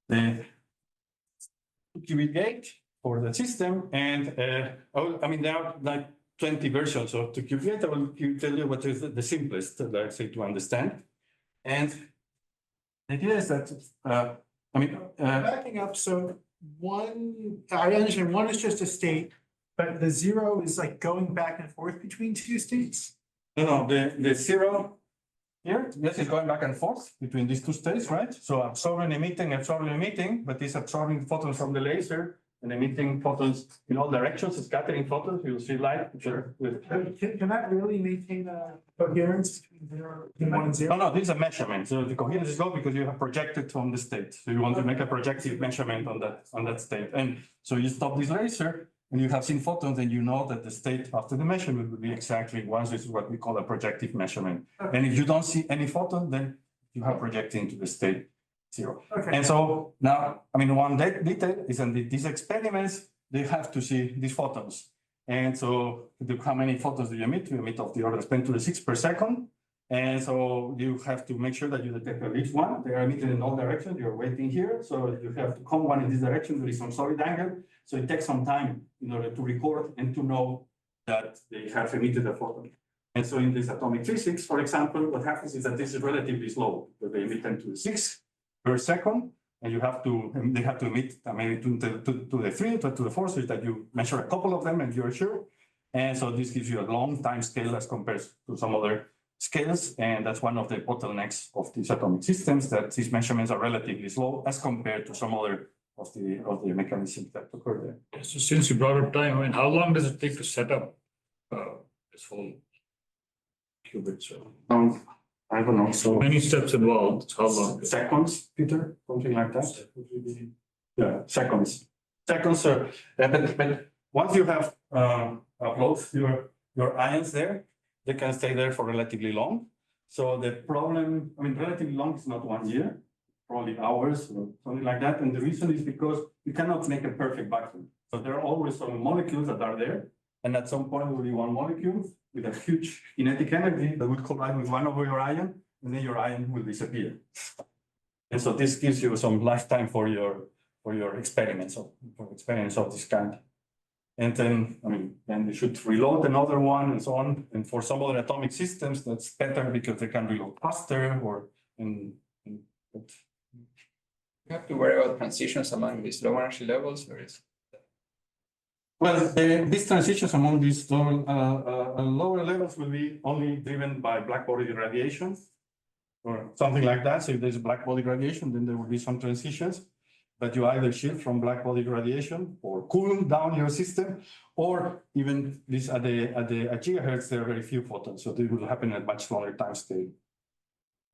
the qubit gate for the system, and I mean, there are like 20 versions of the qubit gate. I will tell you what is the simplest, let's say, to understand. And the idea is that, Backing up, so I understand one is just a state, but the 0 is like going back and forth between two states? No, the 0 here, yes, is going back and forth between these two states, right? So absorbing, emitting, but it's absorbing photons from the laser and emitting photons in all directions, scattering photons, you'll see light. Sure. Can that really maintain a coherence between 1 and 0? No, this is a measurement. So the coherence is low because you have projected from the state. So you want to make a projective measurement on that state. And so you stop this laser and you have seen photons, and you know that the state after the measurement will be exactly 1. So this is what we call a projective measurement. Okay. And if you don't see any photon, then you have projected into the state 0. Okay. And so now, I mean, one detail is that these experiments, they have to see these photons. And so how many photons do you emit? You emit of the order of 10 to the 6 per second. And so you have to make sure that you detect at least one. They are emitted in all directions. You're waiting here. So you have to come one in this direction. There is some solid angle. So it takes some time in order to record and to know that they have emitted a photon. And so in this atomic physics, for example, what happens is that this is relatively slow. So they emit 10 to the 6 per second. And they have to emit maybe to the 3, to the 4, so that you measure a couple of them and you're sure. And so this gives you a long time scale as compared to some other scales. And that's one of the bottlenecks of these atomic systems, that these measurements are relatively slow as compared to some other of the mechanisms that occur there. So since you brought up time, I mean, how long does it take to set up this whole qubit? So I don't know. So many steps involved. How long? seconds, Peter, something like that. Yeah, seconds. But once you have upload your ions there, they can stay there for relatively long. So the problem, I mean, relatively long is not 1 year, probably hours or something like that. And the reason is because you cannot make a perfect vacuum. So there are always some molecules that are there. And at some point, there will be one molecule with a huge kinetic energy that will collide with one of your ion, and then your ion will disappear. And so this gives you some lifetime for your experiments of this kind. And then, I mean, then you should reload another one and so on. And for some other atomic systems, that's better because they can reload faster You have to worry about transitions among these low energy levels, or is well, these transitions among these lower levels will be only driven by black body radiation or something like that. So if there's black body radiation, then there will be some transitions. But you either shield from black body radiation or cool down your system, or even this at gigahertz, there are very few photons, so they will happen at much longer time scale.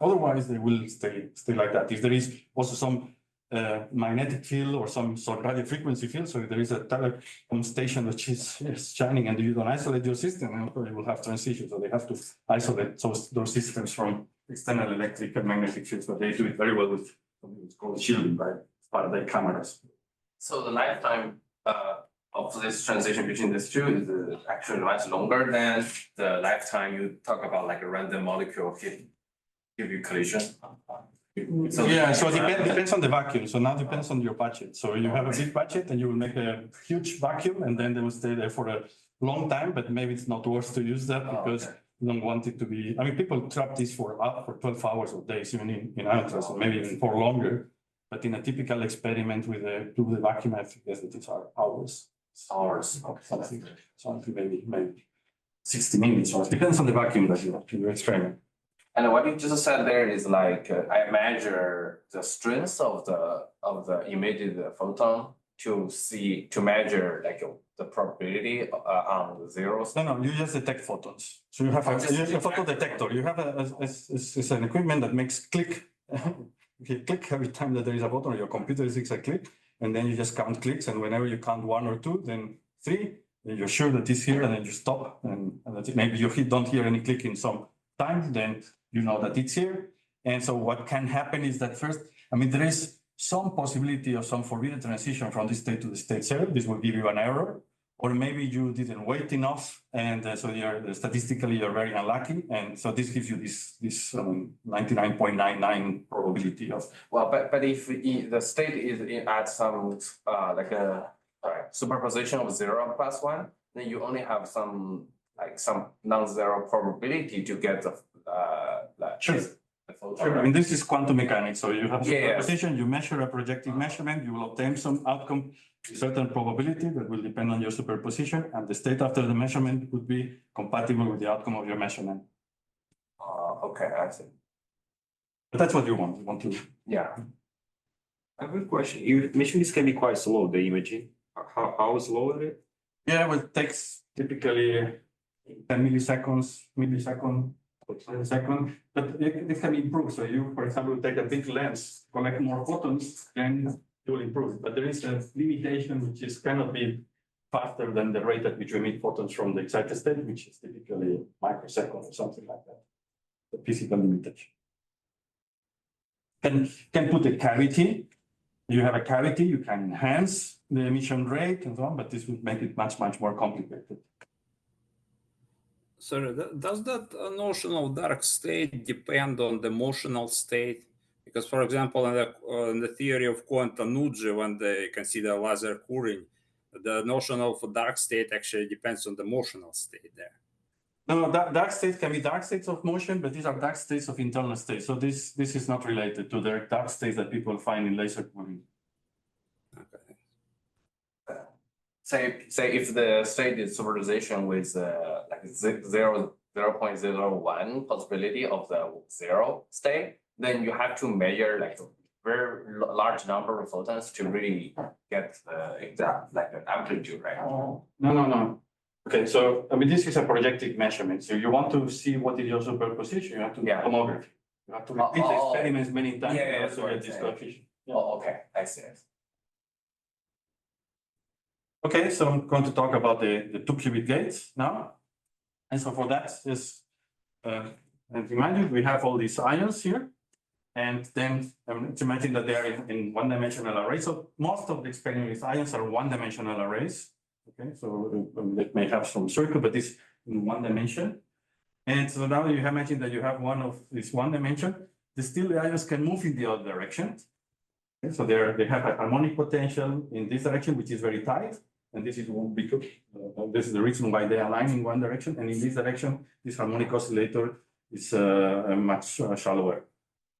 Otherwise, they will stay like that. If there is also some magnetic field or some radio frequency field, so if there is a telecom station which is shining and you don't isolate your system, you will have transitions. So they have to isolate those systems from external electric and magnetic fields, but they do it very well with what's called shielding by the cameras. So the lifetime of this transition between these two is actually much longer than the lifetime you talk about, like a random molecule give you collision. So it depends on the vacuum. So now depends on your budget. So you have a big budget and you will make a huge vacuum, and then they will stay there for a long time, but maybe it's not worth to use that because you don't want it to be. I mean, people trap this for 12 hours or days, even in ions, or maybe even for longer. But in a typical experiment with the vacuum, I guess that it's hours. Something maybe 60 minutes, or it depends on the vacuum that you experiment. And what you just said there is like I measure the strength of the emitted photon to measure like the probability on the zeros. No, you just detect photons. So you have a photo detector. You have it's an equipment that makes click. Okay, click every time that there is a photon on your computer, is a click, and then you just count clicks, and whenever you count 1 or 2, then 3, then you're sure that it's here, and then you stop, and that's it. Maybe you don't hear any click in some time, then you know that it's here. And so what can happen is that first, I mean, there is some possibility of some forbidden transition from this state to the state 0. This will give you an error. Or maybe you didn't wait enough, and so you're statistically you're very unlucky, and so this gives you this 99.99 probability of. Well, but if the state is at some like a superposition of 0 plus 1, then you only have some non-zero probability to get the Sure. the photon. Sure. I mean, this is quantum mechanics. So you have a Yeah, yeah. superposition, you measure a projective measurement, you will obtain some outcome, certain probability that will depend on your superposition, and the state after the measurement would be compatible with the outcome of your measurement. Okay, I see. But that's what you want. You want to. Yeah. I have a question. You mentioned this can be quite slow, the imaging. How slow is it? Yeah, well, it takes typically 10 milliseconds, second, but it can improve. So you, for example, take a big lens, collect more photons, then it will improve. But there is a limitation which is cannot be faster than the rate at which we emit photons from the excited state, which is typically microsecond or something like that. The physical limitation. Can put a cavity. You have a cavity, you can enhance the emission rate and so on, but this would make it much more complicated. Sorry, does that notion of dark state depend on the motional state? Because, for example, in the theory of quantum energy, when they consider laser cooling, the notion of dark state actually depends on the motional state there. No, dark states can be dark states of motion, but these are dark states of internal states. So this is not related to the dark states that people find in laser cooling. Okay. Say if the state is superposition with like 0.01 possibility of the 0 state, then you have to measure like a very large number of photons to really get the exact like the amplitude, right? No. Okay, so I mean this is a projective measurement. So you want to see what is your superposition, you have to do tomography. You have to repeat the experiments many times Yeah, to also get this coefficient. Yeah. Oh, okay, I see. Okay, so I'm going to talk about the 2-qubit gates now. And so for that is, and remind you, we have all these ions here. And then imagine that they are in one-dimensional arrays. So most of the experiments ions are one-dimensional arrays. Okay, so it may have some circle, but it's in one dimension. And so now you have imagined that you have one of this one dimension. Still the ions can move in the other direction. Okay, so they have a harmonic potential in this direction, which is very tight. And this is because this is the reason why they align in one direction. And in this direction, this harmonic oscillator is much shallower.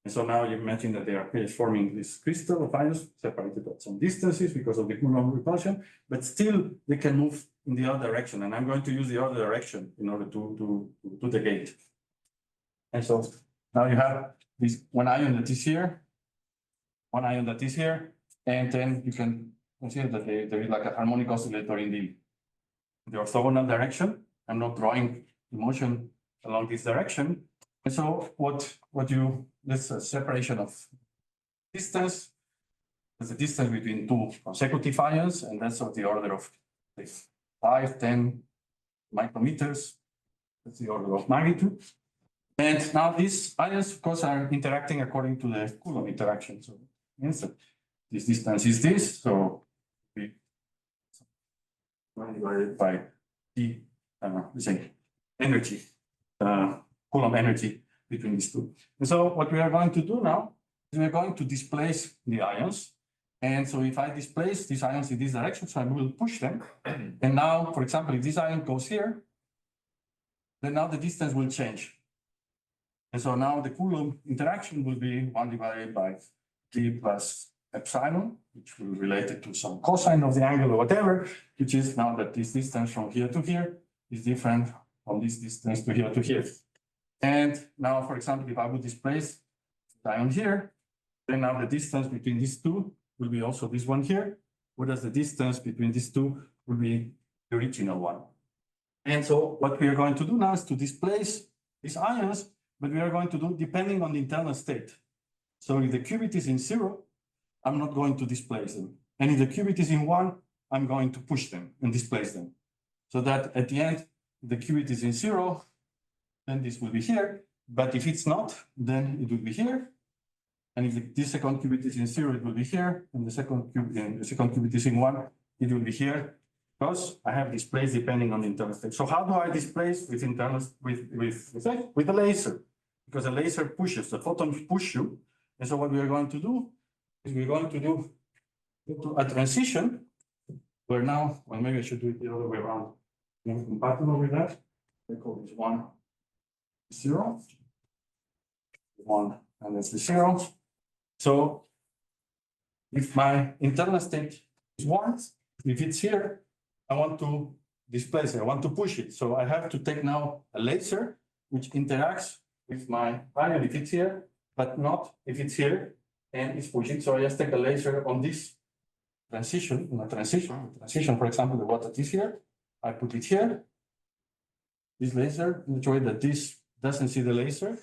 And so now you imagine that they are forming this crystal of ions separated at some distances because of the Coulomb repulsion, but still they can move in the other direction. And I'm going to use the other direction in order to do the gate. And so now you have this one ion that is here, one ion that is here, and then you can consider that there is like a harmonic oscillator in the orthogonal direction. I'm not drawing the motion along this direction. And so this separation of distance, there's a distance between two consecutive ions, and that's of the order of 5, 10 micrometers. That's the order of magnitude. And now these ions, of course, are interacting according to the Coulomb interaction. So this distance is this, so we divided by the energy, Coulomb energy between these two. And so what we are going to do now is we're going to displace the ions. And so if I displace these ions in this direction, so I will push them. And now, for example, if this ion goes here, then now the distance will change. And so now the Coulomb interaction will be 1 divided by T plus epsilon, which will relate it to some cosine of the angle or whatever, which is now that this distance from here to here is different from this distance to here to here. And now, for example, if I would displace the ion here, then now the distance between these two will be also this one here, whereas the distance between these two will be the original one. And so what we are going to do now is to displace these ions, but we are going to do depending on the internal state. So if the qubit is in 0, I'm not going to displace them. And if the qubit is in 1, I'm going to push them and displace them. So that at the end, the qubit is in 0, then this will be here. But if it's not, then it will be here. And if this second qubit is in 0, it will be here. And the second qubit is in 1, it will be here. Because I have displaced depending on the internal state. So how do I displace with internal with a laser? Because a laser pushes, the photons push you. And so what we are going to do is we're going to do a transition where now, well, maybe I should do it the other way around. More compatible with that. I call this 1, 0. 1, and that's the 0. So if my internal state is 1, if it's here, I want to displace it, I want to push it. So I have to take now a laser which interacts with my ion if it's here, but not if it's here and it's pushing. So I just take a laser on this transition, for example, the water is here. I put it here, this laser, in such a way that this doesn't see the laser.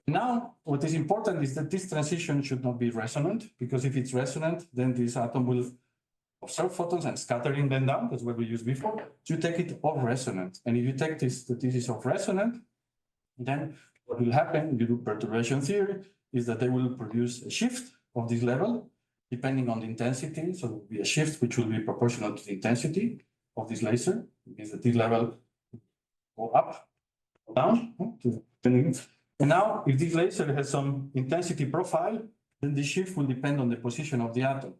Now, what is important is that this transition should not be resonant, because if it's resonant, then this atom will observe photons and scattering them down. That's what we used before. So you take it off resonant. And if you take this, that this is off resonant, then what will happen if you do perturbation theory is that they will produce a shift of this level depending on the intensity. So there will be a shift which will be proportional to the intensity of this laser. It means that this level will go up or down. And now, if this laser has some intensity profile, then the shift will depend on the position of the atom.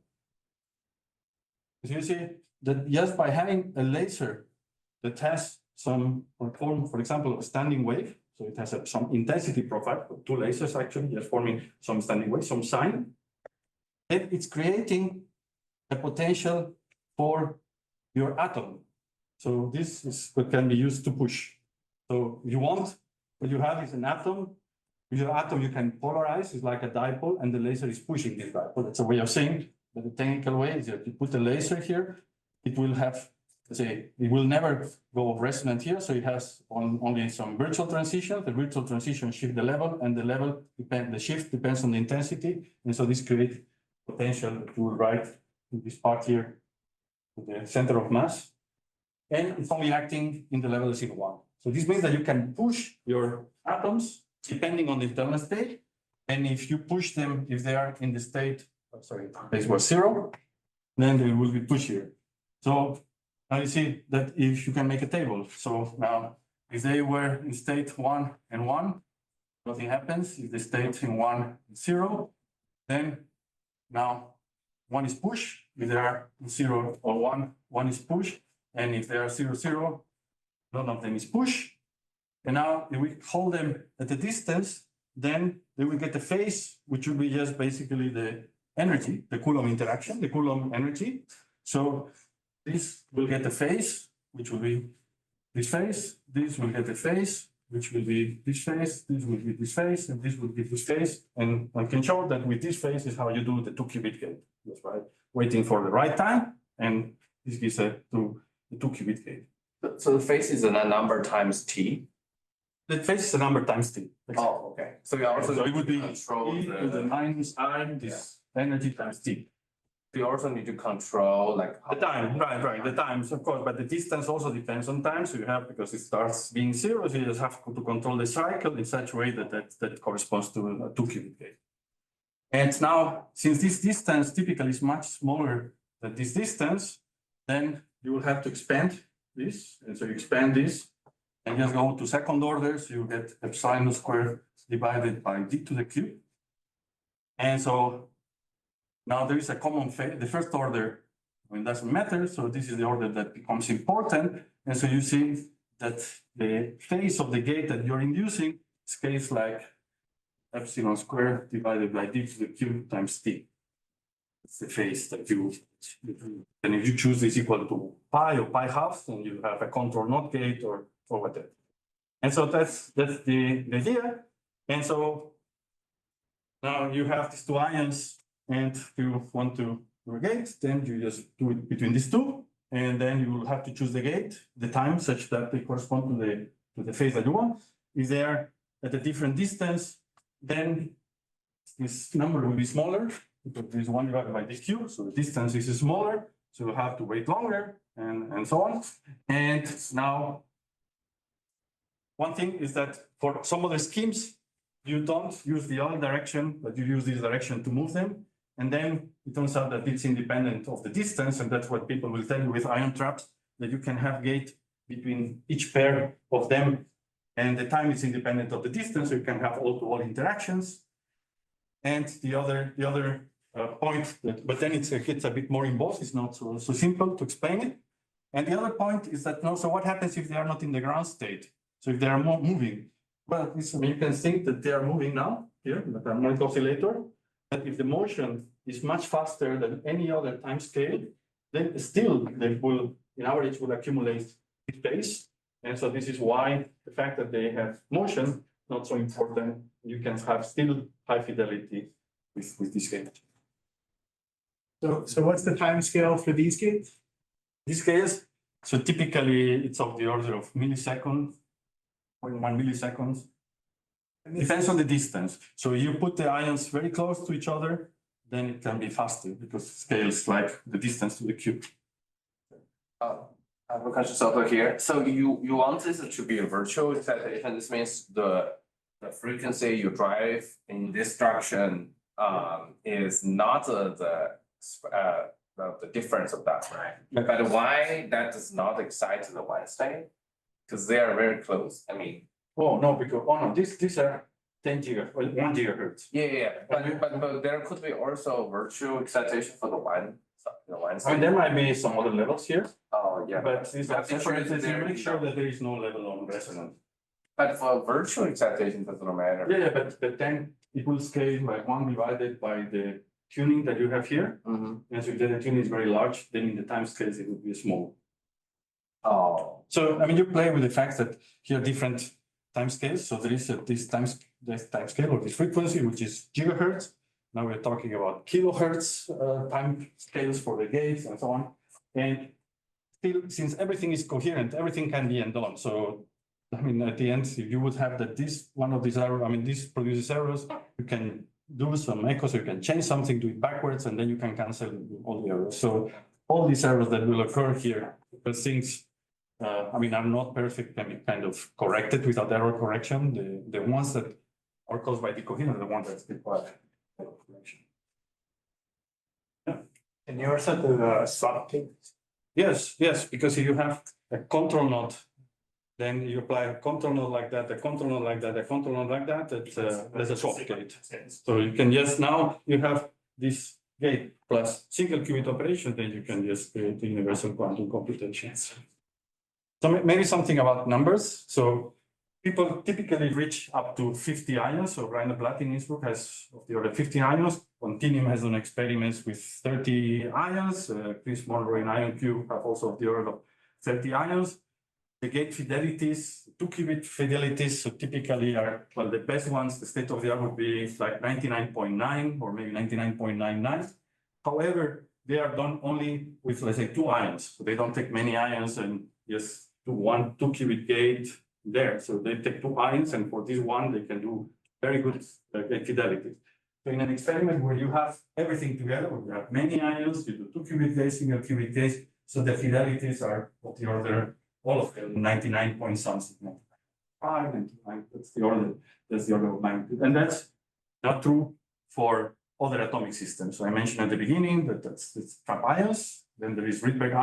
So you see that just by having a laser that has some form, for example, a standing wave, so it has some intensity profile, 2 lasers actually, just forming some standing wave, some sign, then it's creating a potential for your atom. So this is what can be used to push. So you want, what you have is an atom. With your atom, you can polarize, it's like a dipole, and the laser is pushing this dipole. That's a way of saying. But the technical way is that you put a laser here, it will have, let's say, it will never go resonant here, so it has only some virtual transition. The virtual transition shift the level, and the level the shift depends on the intensity, and so this creates potential that you will write in this part here, the center of mass, and it's only acting in the level is in 1. So this means that you can push your atoms depending on the internal state, and if you push them, if they are in the state, this was 0, then they will be pushed here. So now you see that if you can make a table. So now if they were in state 1 and 1, nothing happens. If the state in 1 is 0, then now 1 is pushed. If they are 0 or 1, 1 is pushed. And if they are 0, 0, none of them is pushed. And now if we hold them at a distance, then they will get a phase, which will be just basically the energy, the Coulomb interaction, the Coulomb energy. So this will get a phase, which will be this phase. This will get a phase, which will be this phase. This will be this phase, and this will be this phase. And I can show that with this phase is how you do the 2-qubit gate. That's right, waiting for the right time, and this gives a 2-qubit gate. So the phase is a number times t. The phase is a number times t. Oh, okay. So you also So it would be control e to the minus I, this energy times t. You also need to control like The time, right, the times, of course, but the distance also depends on time. So you have, because it starts being 0, so you just have to control the cycle in such a way that corresponds to a 2-qubit gate. And now, since this distance typically is much smaller than this distance, then you will have to expand this. And so you expand this and just go to second order. So you get epsilon squared divided by d to the cube. And so now there is a common phase. The first order, it doesn't matter. So this is the order that becomes important. And so you see that the phase of the gate that you're inducing scales like epsilon squared divided by d to the cube times t. It's the phase that you, and if you choose this equal to pi or pi half, then you have a control NOT gate or whatever. And so that's the idea. And so now you have these 2 ions, and if you want to do a gate, then you just do it between these 2, and then you will have to choose the gate, the time, such that they correspond to the phase that you want. If they are at a different distance, then this number will be smaller, because this is 1 divided by this cube, so the distance is smaller, so you have to wait longer and so on. And now, one thing is that for some other schemes, you don't use the other direction, but you use this direction to move them. And then it turns out that it's independent of the distance, and that's what people will tell you with ion traps, that you can have gate between each pair of them, and the time is independent of the distance, so you can have all-to-all interactions. And the other point, but then it gets a bit more involved, it's not so simple to explain it. And the other point is that, no, so what happens if they are not in the ground state? So if they are more moving, well, you can think that they are moving now here, the harmonic oscillator. But if the motion is much faster than any other time scale, then still they will, in average, will accumulate space. And so this is why the fact that they have motion not so important. You can have still high fidelity with this gate. So what's the time scale for these gates? These gates, so typically it's of the order of millisecond, 0.1 milliseconds. Depends on the distance. So you put the ions very close to each other, then it can be faster because it scales like the distance to the cube. I have a question over here. So you want this to be a virtual excitation. This means the frequency you drive in this direction is not the difference of that, right? But why that does not excite the one state? Because they are very close. I mean. Oh no, these are 10 gigahertz, well, 1 gigahertz. Yeah. But there could be also virtual excitation for the one I mean, state. there might be some other levels here, Oh, yeah. but these are different different. You there, make sure that there is no level on resonance. But for virtual excitation, doesn't matter. Yeah, but then it will scale by 1 divided by the tuning that you have here. Mm-hmm. And so if the tuning is very large, then in the time scales it would be small. Oh. So I mean, you play with the fact that here are different time scales. So there is this time scale or this frequency, which is gigahertz. Now we're talking about kilohertz time scales for the gates and so on. And still, since everything is coherent, everything can be undone. So I mean, at the end, if you would have that this one of these errors, I mean, this produces errors, you can do some echoes, you can change something, do it backwards, and then you can cancel all the errors. So all these errors that will occur here, because things, I mean, are not perfect, can be kind of corrected without error correction. The ones that are caused by decoherence are the ones that require error correction. And you also do the something. Yes, because if you have a control node, then you apply a control node like that, a control node like that, a control node like that, there's a swap gate. So you can just, now you have this gate plus single qubit operation, then you can just create the universal quantum computations. So maybe something about numbers. So people typically reach up to 50 ions. So Rainer Blatt in Innsbruck has of the order 50 ions. Continuum has done experiments with 30 ions. Chris Monroe in IonQ have also of the order of 30 ions. The gate fidelities, 2 qubit fidelities, so typically are, well, the best ones, the state of the art would be like 99.9 or maybe 99.99. However, they are done only with, let's say, 2 ions. So they don't take many ions and just do 1 2 qubit gate there. So they take 2 ions, and for this one, they can do very good gate fidelity. So in an experiment where you have everything together, where you have many ions, you do 2 qubit gates, single qubit gates, so the fidelities are of the order, all of them, 99 point something, 95, 99, that's the order of magnitude. And that's not true for other atomic systems. So I mentioned at the beginning that that's trap ions, then there is Rydberg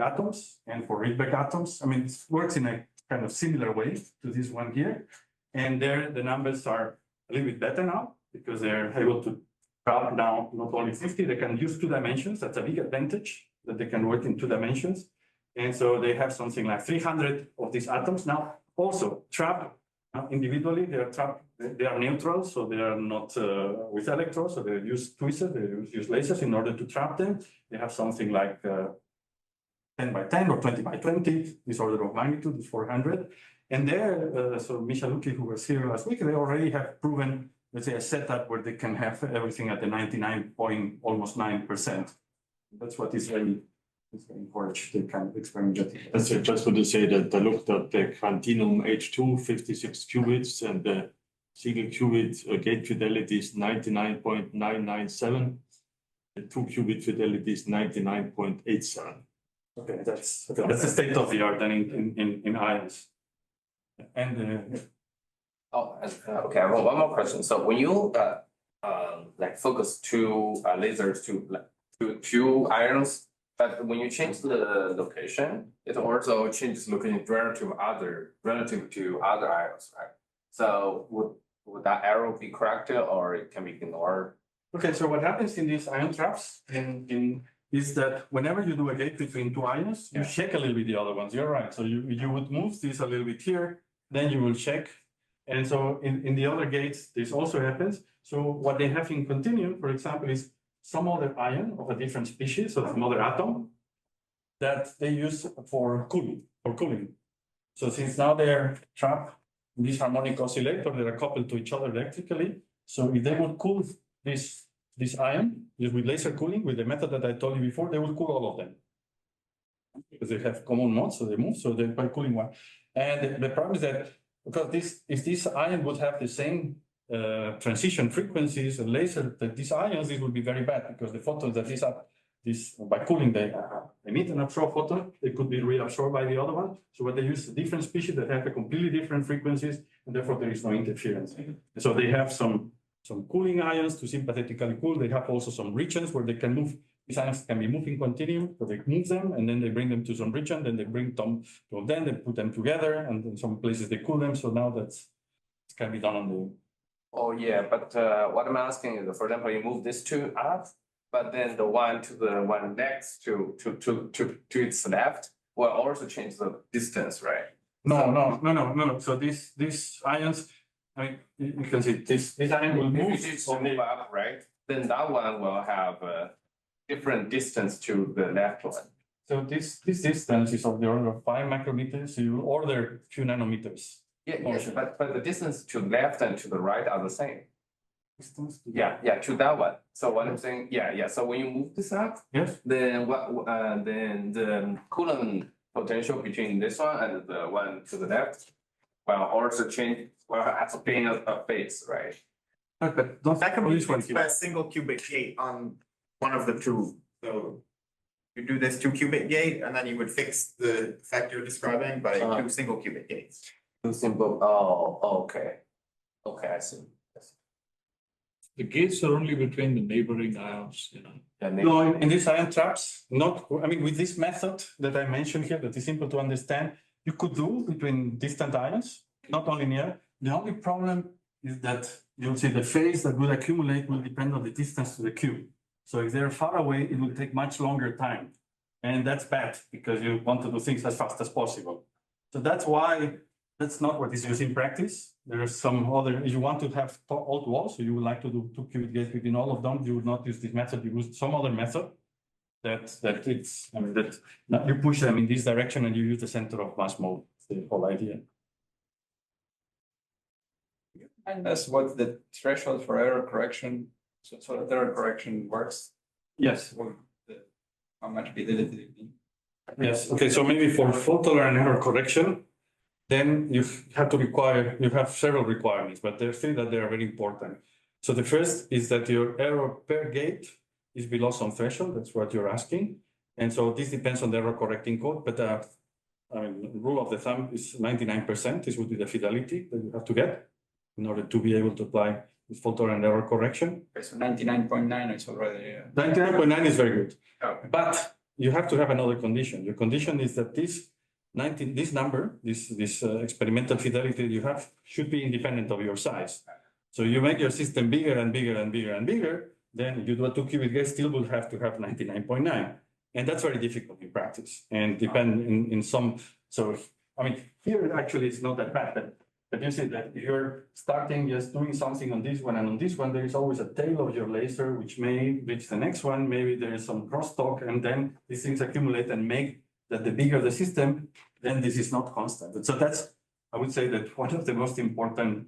atoms, and for Rydberg atoms, I mean, it works in a kind of similar way to this one here. And there, the numbers are a little bit better now, because they're able to trap now not only 50, they can use 2 dimensions. That's a big advantage, that they can work in 2 dimensions. And so they have something like 300 of these atoms. Now, also trapped individually, they are trapped, they are neutral, so they are not with electrodes, so they use tweezers, they use lasers in order to trap them. They have something like 10 by 10 or 20 by 20, this order of magnitude is 400. And there, so Misha Luki, who was here last week, they already have proven, let's say, a setup where they can have everything at the 99.9%. That's what is really encouraged the kind of experiment. That's just want to say that I looked at the Quantinum H2, 56 qubits, and the single qubit gate fidelity is 99.997. The 2-qubit fidelity is 99.87. Okay, that's the state of the art then in ions. And Oh, okay, I have one more question. So when you like focus two lasers to two ions, but when you change the location, it also changes location relative to other ions, right? So would that arrow be corrected or it can be ignored? okay, so what happens in these ion traps is that whenever you do a gate between two ions, you Yeah. check a little bit the other ones. You're right. So you would move this a little bit here, then you will check. And so in the other gates, this also happens. So what they have in continuum, for example, is some other ion of a different species or some other atom that they use for cooling. So since now they're trapped in this harmonic oscillator, they're coupled to each other electrically. So if they would cool this ion just with laser cooling, with the method that I told you before, they will cool all of them. Because they have common modes, so they move, so they're by cooling one. And the problem is that because if this ion would have the same transition frequencies and laser that these ions, this would be very bad because the photons that by cooling they emit and absorb photon, they could be reabsorbed by the other one. So what they use different species that have a completely different frequencies, and therefore there is no interference. So they have some cooling ions to sympathetically cool. They have also some regions where they can move. These ions can be moving continuum, so they move them and then they bring them to some region, then they bring them to them, they put them together, and in some places they cool them. So now it can be done on the. Oh, yeah, but what I'm asking is, for example, you move this two up, but then the one to the one next to its left will also change the distance, right? No. So these ions, I mean, you can see this ion will move. If you move up, right, then that one will have a different distance to the left one. So this distance is of the order of 5 micrometers. So you order a few nanometers. Yeah, yes, but the distance to left and to the right are the same. Distance to Yeah, to that one. So what I'm saying, yeah. So when you move this up, Yes. then then the Coulomb potential between this one and the one to the left will also change. Will have to be a phase, right? But don't That can oh, be this one fixed by a single qubit gate on one of the two. So you do this 2-qubit gate and then you would fix the effect you're describing by 2 single qubit gates. Too simple. Oh, okay. Okay, I see. The gates are only between the neighboring ions, Yeah, No, in these ion traps, with this method that I mentioned here, that is simple to understand, you could do between distant ions, not only near. The only problem is that you'll see the phase that will accumulate will depend on the distance to the cube. So if they're far away, it will take much longer time. And that's bad because you want to do things as fast as possible. So that's why that's not what is used in practice. There are some other, if you want to have all walls, so you would like to do 2-qubit gates between all of them, you would not use this method, you use some other method that you push them in this direction and you use the center of mass mode, the whole idea. And that's what the threshold for error correction, so that error correction works. Yes. How much fidelity do you need? Yes, okay, so maybe for fault tolerant error correction, then you have several requirements, but there are 3 that they are very important. So the first is that your error per gate is below some threshold, that's what you're asking. And so this depends on the error correcting code, but rule of the thumb is 99%, this would be the fidelity that you have to get in order to be able to apply this fault tolerant error correction. Okay, so 99.9 is already. 99.9 is very good. Okay. But you have to have another condition. Your condition is that this number, this experimental fidelity that you have should be independent of your size. So you make your system bigger and bigger and bigger and bigger, then if you do a 2-qubit gate, still will have to have 99.9. And that's very difficult in practice and depend in some. So, here actually it's not that bad, but you see that if you're starting just doing something on this one and on this one, there is always a tail of your laser, which may reach the next one. Maybe there is some crosstalk, and then these things accumulate and make that the bigger the system, then this is not constant. And so that's, I would say that one of the most important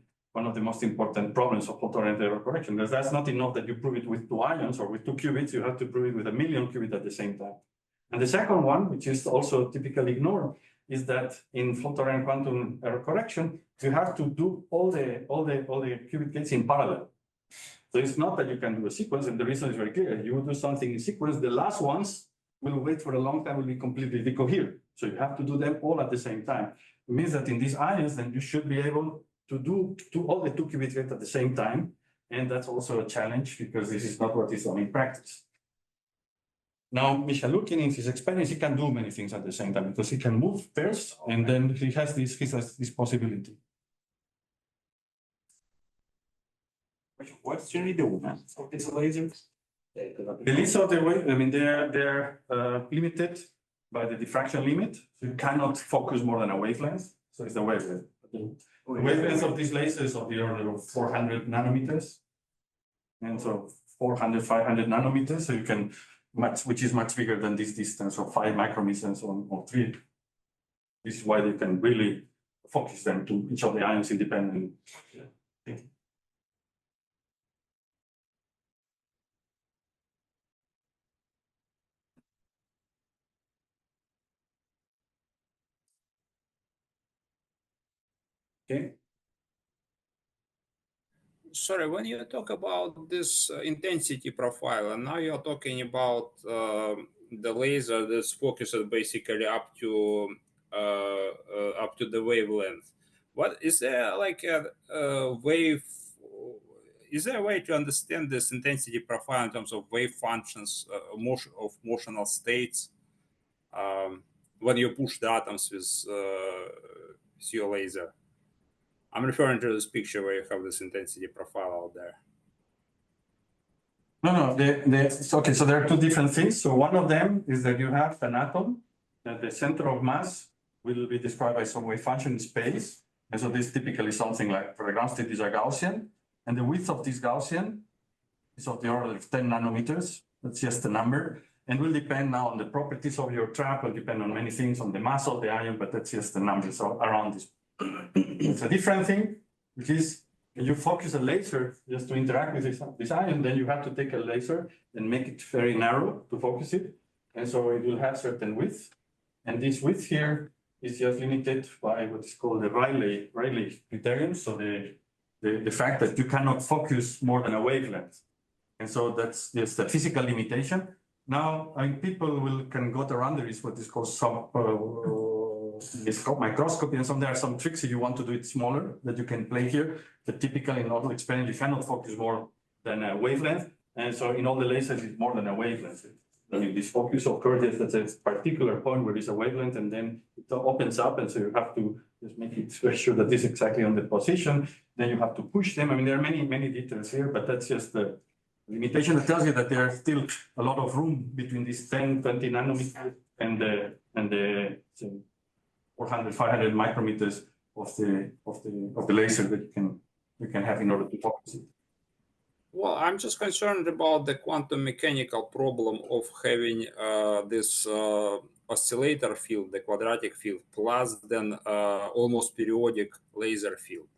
problems of fault tolerant error correction, because that's not enough that you prove it with 2 ions or with 2 qubits, you have to prove it with 1,000,000 qubits at the same time. And the second one, which is also typically ignored, is that in fault-tolerant quantum error correction, you have to do all the qubit gates in parallel. So it's not that you can do a sequence, and the reason is very clear. You do something in sequence, the last ones will wait for a long time, will be completely decoherent. So you have to do them all at the same time. It means that in these ions, then you should be able to do all the 2 qubit gates at the same time. And that's also a challenge because this is not what is done in practice. Now, Michalukhin, in his experiments, he can do many things at the same time because he can move pairs, and then he has this possibility. What's generally the width of these lasers? The least of the way, I mean, they're limited by the diffraction limit. So you cannot focus more than a wavelength. So it's the wavelength. The wavelength of these lasers is of the order of 400 nanometers. And so 400, 500 nanometers. So you can which is much bigger than this distance of 5 micrometers or 3. This is why you can really focus them to each of the ions independently. Okay. Sorry, when you talk about this intensity profile, and now you're talking about the laser that's focused basically up to the wavelength. What is there like a wave? Is there a way to understand this intensity profile in terms of wave functions, motional states, when you push the atoms with your laser? I'm referring to this picture where you have this intensity profile out there. No, okay, so there are 2 different things. So one of them is that you have an atom that the center of mass will be described by some wave function in space. And so this typically something like, for the ground state is a Gaussian. And the width of this Gaussian is of the order of 10 nanometers. That's just a number. And will depend now on the properties of your trap, will depend on many things, on the mass of the ion, but that's just the number. So around this. It's a different thing, which is when you focus a laser just to interact with this ion, then you have to take a laser and make it very narrow to focus it. And so it will have certain width. And this width here is just limited by what is called the Rayleigh criterion. So the fact that you cannot focus more than a wavelength. And so that's just the physical limitation. Now, I mean, people can go around. There is what is called microscopy, and there are some tricks if you want to do it smaller that you can play here. But typically in all experiments, you cannot focus more than a wavelength. And so in all the lasers, it's more than a wavelength. Then if this focus occurs at a particular point where there's a wavelength, and then it opens up, and so you have to just make it very sure that this is exactly on the position. Then you have to push them. I mean, there are many details here, but that's just the limitation that tells you that there are still a lot of room between these 10, 20 nanometers and the 400, 500 micrometers of the laser that you can have in order to focus it. Well, I'm just concerned about the quantum mechanical problem of having this oscillator field, the quadratic field, plus then almost periodic laser field.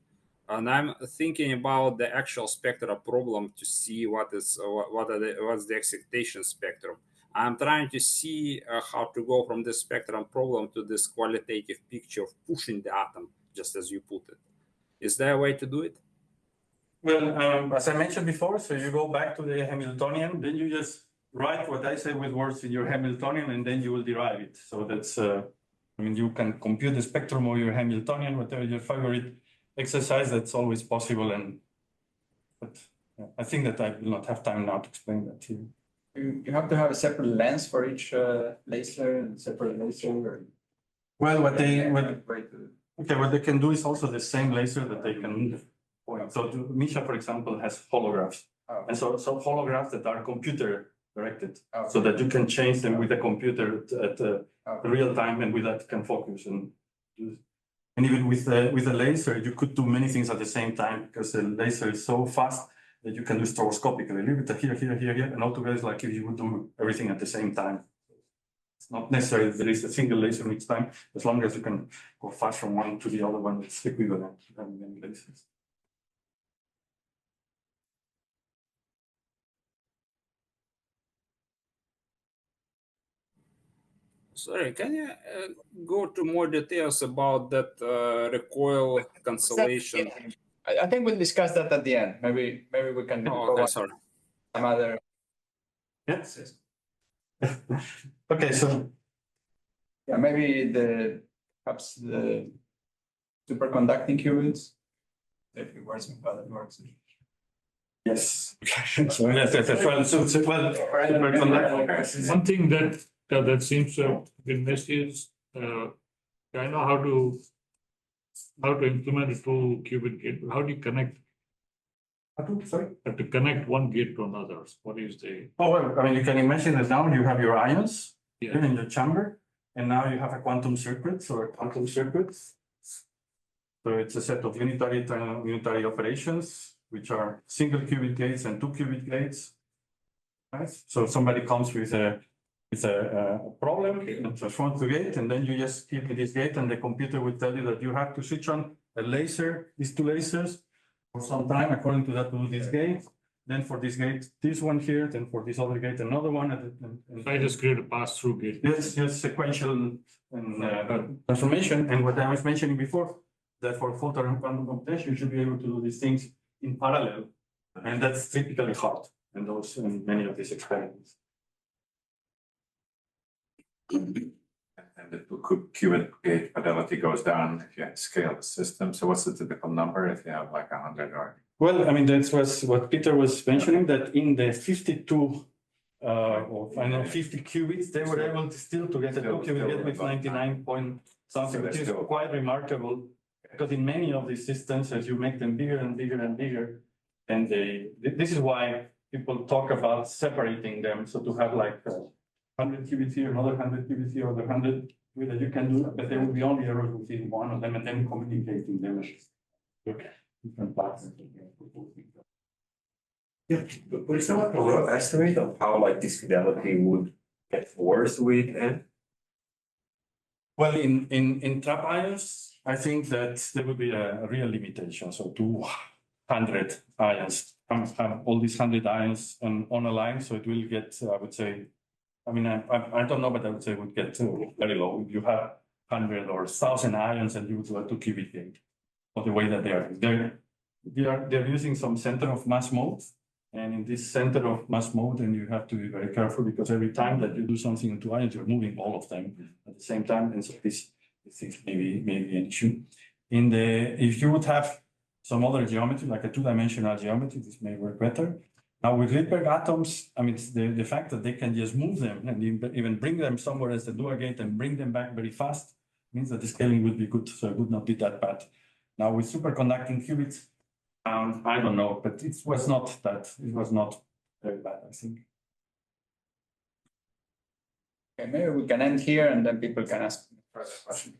And I'm thinking about the actual spectral problem to see what's the excitation spectrum. I'm trying to see how to go from this spectrum problem to this qualitative picture of pushing the atom, just as you put it. Is there a way to do it? Well, as I mentioned before, so you go back to the Hamiltonian, then you just write what I say with words in your Hamiltonian, and then you will derive it. So that's, I mean, you can compute the spectrum of your Hamiltonian, whatever your favorite exercise, that's always possible. But I think that I will not have time now to explain that to you. You have to have a separate lens for each laser and separate laser. Well, what they can do is also the same laser that they can move. So Misha, for example, has holographs. Oh. And so holographs that are computer directed, Okay. so that you can change them with the computer at Okay. real time, and with that can focus and even with a laser, you could do many things at the same time, because the laser is so fast that you can do stroboscopically. Leave it here, and altogether it's like if you would do everything at the same time. It's not necessary that there is a single laser each time, as long as you can go fast from one to the other one, it's equivalent to having many lasers. Sorry, can you go to more details about that recoil cancellation? I think we'll discuss that at the end. Maybe we can Oh, go okay, on sorry. some other. Yes. Okay, so Yeah, maybe perhaps the superconducting qubits. If it works, how that works. yes. So yes, well, superconducting. One thing that seems to have been missed is, I know how to implement a 2-qubit gate. How do you connect? Sorry. To connect one gate to another? What is the? Oh, well, I mean, you can imagine that now you have your ions Yeah. here in your chamber, and now you have a quantum circuit or a quantum circuit. So it's a set of unitary operations, which are single qubit gates and 2-qubit gates. Right? So somebody comes with a problem, and transforms the gate, and then you just give me this gate, and the computer will tell you that you have to switch on a laser, these two lasers, for some time according to that to this gate. Then for this gate, this one here, then for this other gate, another one. And I just create a pass-through gate. yes, just sequential transformation. And what I was mentioning before, that for photon and quantum computation, you should be able to do these things in parallel. And that's typically hard in those in many of these experiments. And the qubit gate fidelity goes down if you scale the system. So what's the typical number if you have like 100 or? Well, I mean, that was what Peter was mentioning, that in the 52 or final 50 qubits, they were able to still to get a 2-qubit gate with 99 point something, which is quite remarkable. Because in many of these systems, as you make them bigger and bigger and bigger, and this is why people talk about separating them. So to have like 100 qubits here, another 100 qubits here, other 100 that you can do, but there will be only errors within one of them, and then communicating them. Different platforms. Yeah, but is there like a rough estimate of how like this fidelity would get worse with N? Well, in trap ions, I think that there will be a real limitation. So 200 ions, have all these 100 ions on a line, so it will get, I would say, I mean, I don't know, but I would say it would get very low. If you have 100 or 1,000 ions and you would do a 2-qubit gate, or the way that they're using some center of mass mode. And in this center of mass mode, and you have to be very careful because every time that you do something in 2 ions, you're moving all of them at the same time. And so this is maybe an issue. If you would have some other geometry, like a 2-dimensional geometry, this may work better. Now with Rydberg atoms, I mean, it's the fact that they can just move them and even bring them somewhere as the Dua gate and bring them back very fast means that the scaling would be good, so it would not be that bad. Now with superconducting qubits, I don't know, but it was not very bad, I think. Okay, maybe we can end here and then people can ask further questions.